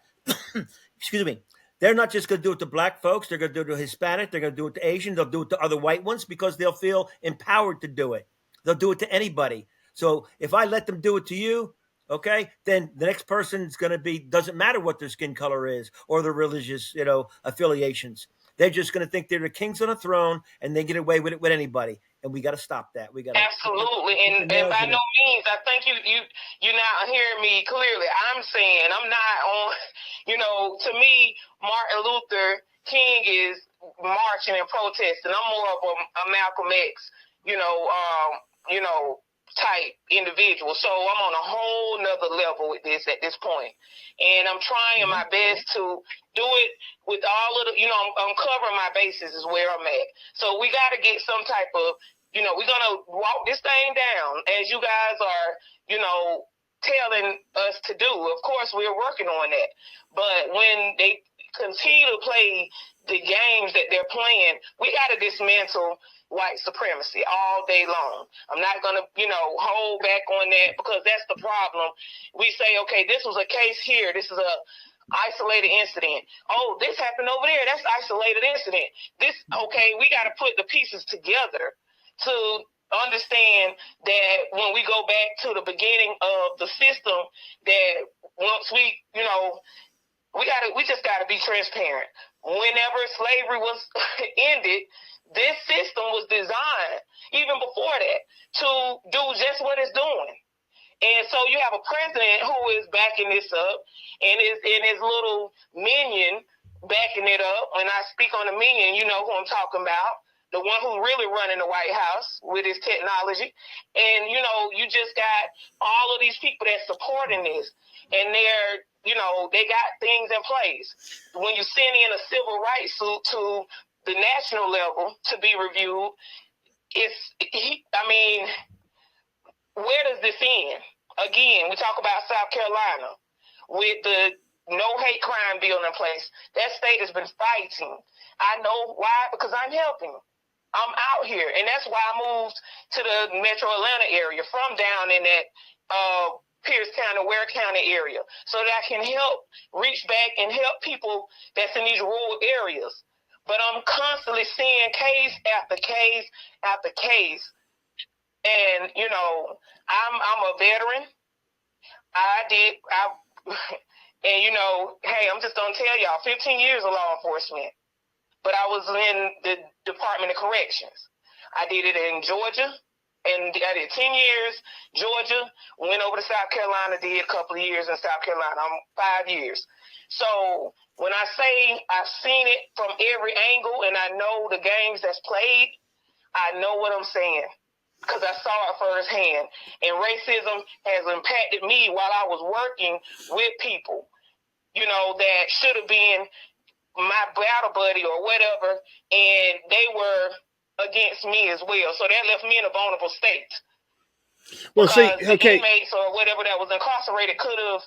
Excuse me. They're not just going to do it to black folks. They're going to do it to Hispanic. They're going to do it to Asian. They'll do it to other white ones because they'll feel empowered to do it. They'll do it to anybody. So if I let them do it to you, okay, then the next person is going to be, doesn't matter what their skin color is or their religious, affiliations. They're just going to think they're the kings on a throne and they get away with it with anybody. And we got to stop that. We got to absolutely. And by no means, I think you now hear me clearly. I'm saying I'm not on, to me, Martin Luther King is marching and protesting. I'm more of a Malcolm X, type individual. So I'm on a whole nother level with this at this point. And I'm trying my best to do it with all of the, I'm covering my bases is where I'm at. So we got to get some type of, we're going to walk this thing down as you guys are, telling us to do. Of course, we're working on that. But when they continue to play the games that they're playing, we got to dismantle white supremacy all day long. I'm not going to, hold back on that because that's the problem. We say, okay, this was a case here. This is a isolated incident. Oh, this happened over there. That's isolated incident. We got to put the pieces together to understand that when we go back to the beginning of the system, that once we just got to be transparent. Whenever slavery was ended, this system was designed, even before that, to do just what it's doing. And so you have a president who is backing this up and is in his little minion backing it up. When I speak on the minion, you know who I'm talking about. The one who's really running the White House with his technology. And, you just got all of these people that's supporting this. And they're, they got things in place. When you send in a civil rights suit to the national level to be reviewed, where does this end? Again, we talk about South Carolina with the no hate crime bill in place. That state has been fighting. I know why, because I'm helping. I'm out here, and that's why I moved to the Metro Atlanta area from down in that Pierce County, Ware County area, so that I can help reach back and help people that's in these rural areas. But I'm constantly seeing case after case after case, and I'm a veteran. Hey, I'm just gonna tell y'all, 15 years of law enforcement. But I was in the Department of Corrections. I did it in Georgia, and I did 10 years, Georgia, went over to South Carolina, did a couple of years in South Carolina. I'm 5 years. So when I say I've seen it from every angle and I know the games that's played, I know what I'm saying because I saw it firsthand. And racism has impacted me while I was working with people, that should have been my battle buddy or whatever, and they were against me as well. So that left me in a vulnerable state. Well, see, Because the okay. inmates or whatever that was incarcerated could have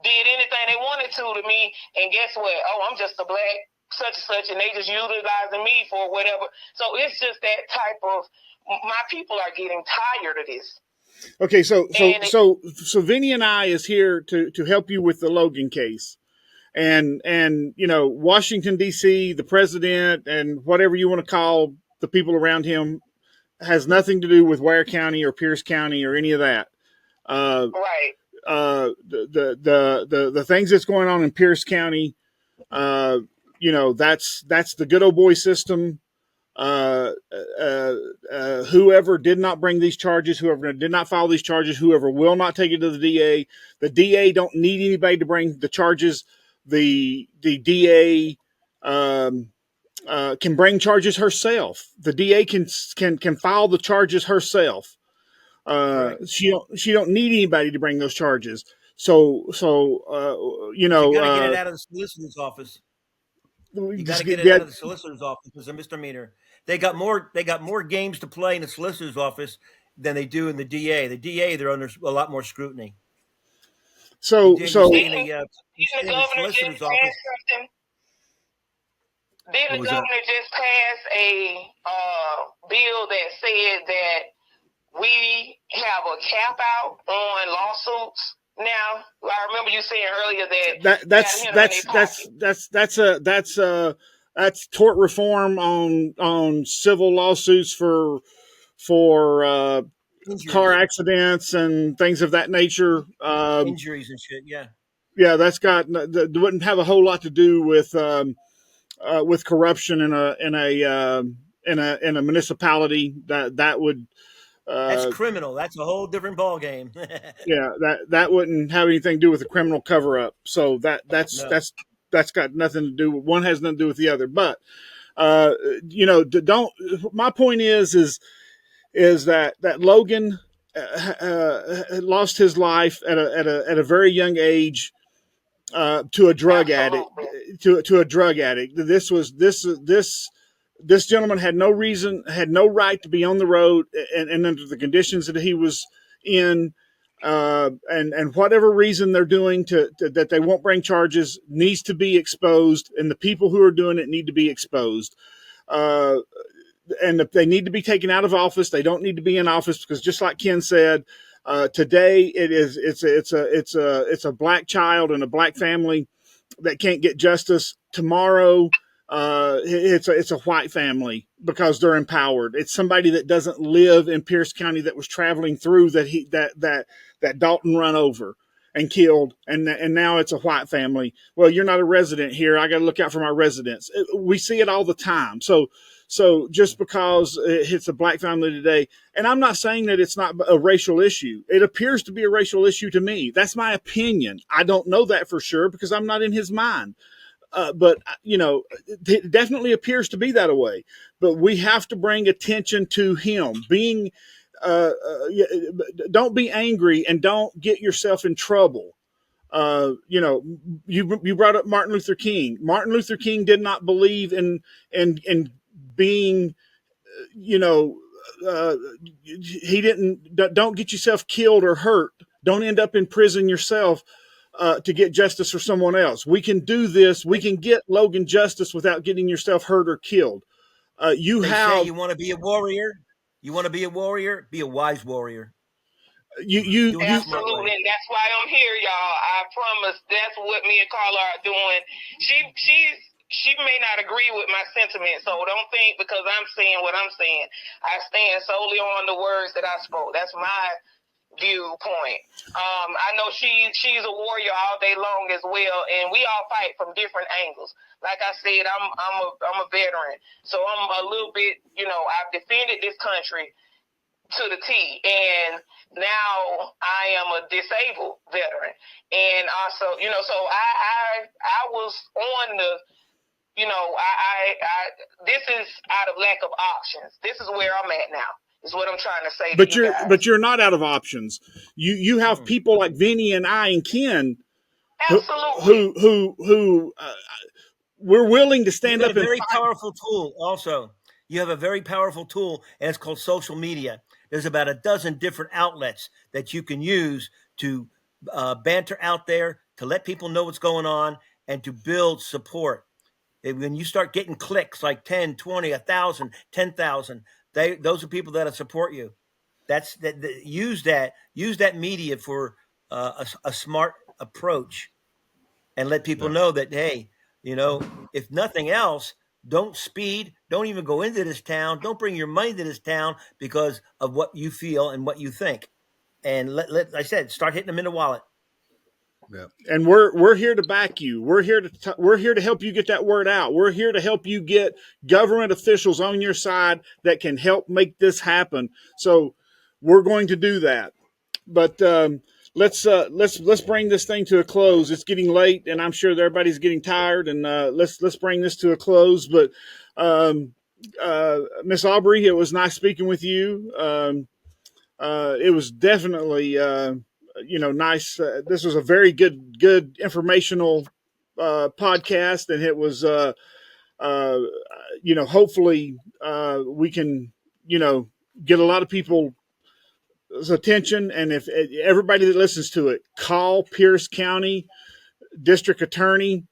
did anything they wanted to me, and guess what? Oh, I'm just a black such and such, and they just utilizing me for whatever. So it's just that type of, my people are getting tired of this. Okay, so Vinnie and I is here to help you with the Logan case. And Washington D.C., the president, and whatever you want to call the people around him, has nothing to do with Ware County or Pierce County or any of that. Right. The things that's going on in Pierce County, that's the good old boy system. Whoever did not bring these charges, whoever did not file these charges, whoever will not take it to the DA don't need anybody to bring the charges. The DA can bring charges herself. The DA can file the charges herself. She don't need anybody to bring those charges. So you got to get it out of the solicitor's office. You got to get it out of the solicitor's office as a misdemeanor. They got more games to play in the solicitor's office than they do in the DA. The DA, they're under a lot more scrutiny. Didn't the governor just pass a bill that said that we have a cap out on lawsuits now? I remember you saying earlier that's tort reform on civil lawsuits for car accidents and things of that nature. Injuries and shit. Yeah. Yeah, that wouldn't have a whole lot to do with corruption in a municipality. That would. That's criminal. That's a whole different ball game. Yeah, that wouldn't have anything to do with a criminal cover up. So that's got nothing to do with, one has nothing to do with the other. But don't. My point is that Logan lost his life at a very young age to a drug addict. To a drug addict. This gentleman had no right to be on the road and under the conditions that he was in. And whatever reason they're doing that they won't bring charges needs to be exposed, and the people who are doing it need to be exposed. And if they need to be taken out of office, they don't need to be in office, because just like Ken said, today it's a black child and a black family that can't get justice. Tomorrow, it's a white family because they're empowered. It's somebody that doesn't live in Pierce County that was traveling through that Dalton run over and killed, and now it's a white family. Well, you're not a resident here. I got to look out for my residents. We see it all the time. So just because it's a black family today, and I'm not saying that it's not a racial issue. It appears to be a racial issue to me. That's my opinion. I don't know that for sure because I'm not in his mind. But it definitely appears to be that way. But we have to bring attention to him being. Don't be angry and don't get yourself in trouble. You brought up Martin Luther King. Martin Luther King did not believe in being, he didn't. Don't get yourself killed or hurt. Don't end up in prison yourself. To get justice for someone else. We can do this. We can get Logan justice without getting yourself hurt or killed. Say you want to be a warrior. You want to be a warrior. Be a wise warrior. Absolutely, and that's why I'm here, y'all. I promise. That's what me and Carla are doing. She may not agree with my sentiment, so don't think because I'm saying what I'm saying, I stand solely on the words that I spoke. That's my viewpoint. I know she's a warrior all day long as well, and we all fight from different angles. Like I said, I'm a veteran, so I'm a little bit, I've defended this country to the T, and now I am a disabled veteran, and also, so I was on the, this is out of lack of options. This is where I'm at now. Is what I'm trying to say. But you're not out of options. You have people like Vinnie and I and Ken, absolutely, who we're willing to stand You up got a and very fight. powerful tool also. You have a very powerful tool, and it's called social media. There's about a dozen different outlets that you can use to banter out there, to let people know what's going on, and to build support. And when you start getting clicks like 10, 20, 1,000, 10,000, those are people that'll support you. That's use that media for a smart approach, and let people Yeah. know that, hey, if nothing else, don't speed, don't even go into this town, don't bring your money to this town because of what you feel and what you think. And let I said, start hitting them in the wallet. Yeah. And we're here to back you. We're here to help you get that word out. We're here to help you get government officials on your side that can help make this happen. So we're going to do that. But let's bring this thing to a close. It's getting late, and I'm sure that everybody's getting tired. And let's bring this to a close. But Miss Arbery, it was nice speaking with you. It was definitely nice. This was a very good informational podcast, and it was hopefully we can get a lot of people's attention. And if everybody that listens to it, call Pierce County District Attorney.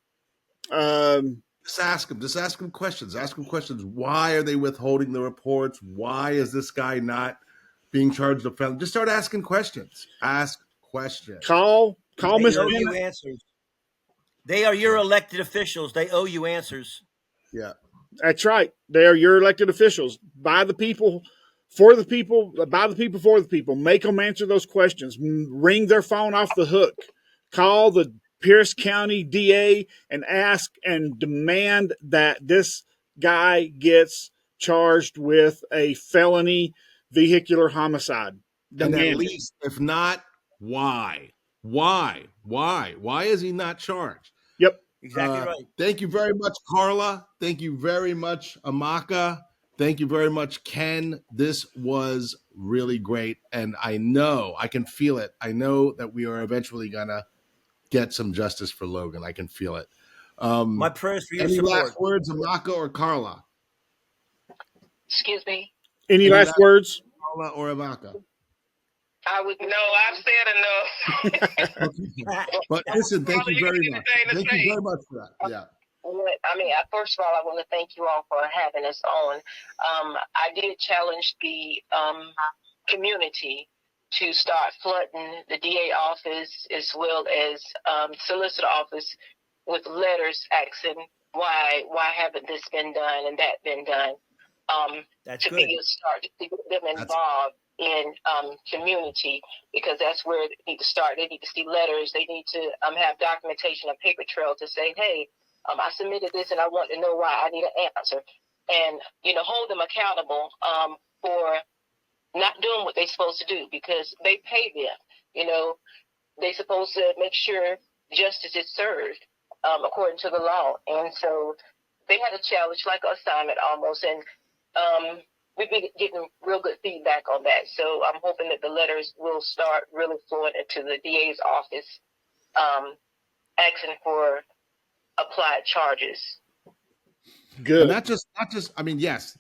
Just ask them. Just ask them questions. Ask them questions. Why are they withholding the reports? Why is this guy not being charged with felony? Just start asking questions. Ask questions. Call They Miss owe Ben. you answers. They are your elected officials. They owe you answers. Yeah. That's right. They are your elected officials. By the people, for the people, by the people, for the people. Make them answer those questions. Ring their phone off the hook. Call the Pierce County DA and ask and demand that this guy gets charged with a felony vehicular homicide. And at Demand it. least, if not, why? Why is he not charged? Yep. Exactly right. Thank you very much, Carla. Thank you very much, Amaka. Thank you very much, Ken. This was really great. And I know, I can feel it. I know that we are eventually going to get some justice for Logan. I can feel it. My prayers for your Any support. last words, Amaka or Carla? Excuse me. Any last words? Carla or Amaka? I would No, I've said enough. But listen, thank you very much. anything to Thank you say? very much for that. Yeah. I mean, first of all, I want to thank you all for having us on. I did challenge the community to start flooding the DA office as well as solicitor office with letters asking why haven't this been done and that been done. That's to good. be a start, to get them involved in community, because that's where they need to start. They need to see letters. They need to have documentation, a paper trail to say, hey, I submitted this and I want to know why. I need an answer. And, hold them accountable for not doing what they're supposed to do, because they pay them. They're supposed to make sure justice is served according to the law. And so they had a challenge, like an assignment almost, and we've been getting real good feedback on that. So I'm hoping that the letters will start really flowing into the DA's office, asking for applied charges. Good. And not just, I mean, yes,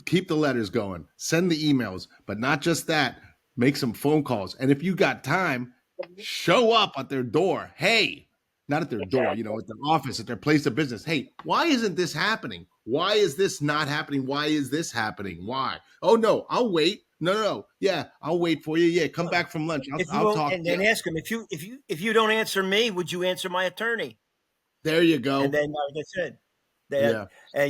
keep the letters going, send the emails, but not just that, make some phone calls. And if you got time, show up at their door. Hey, not at their door, at their office, at their place of business. Hey, why isn't this happening? Why is this not happening? Why is this happening? Why? Oh, no, I'll wait. No. Yeah, I'll wait for you. Yeah, come back from lunch. I'll talk. And then ask them, if you don't answer me, would you answer my attorney? There you go. And then, like I said,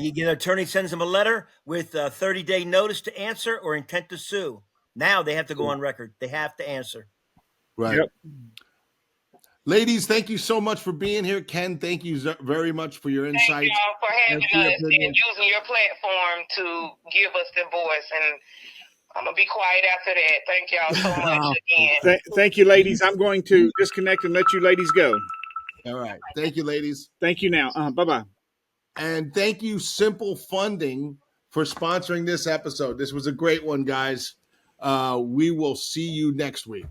you get an attorney sends them a letter with a 30-day notice to answer or intent to sue. Now they have to go on record. They have to answer. Right. Yep. Ladies, thank you so much for being here. Ken, thank you very much for your insights. Thank y'all for having us and using your platform to give us the voice. And I'm going to be quiet after that. Thank y'all so much again. Thank you, ladies. I'm going to disconnect and let you ladies go. All right. Thank you, ladies. Thank you now. Bye-bye. And thank you, Simple Funding, for sponsoring this episode. This was a great one, guys. We will see you next week.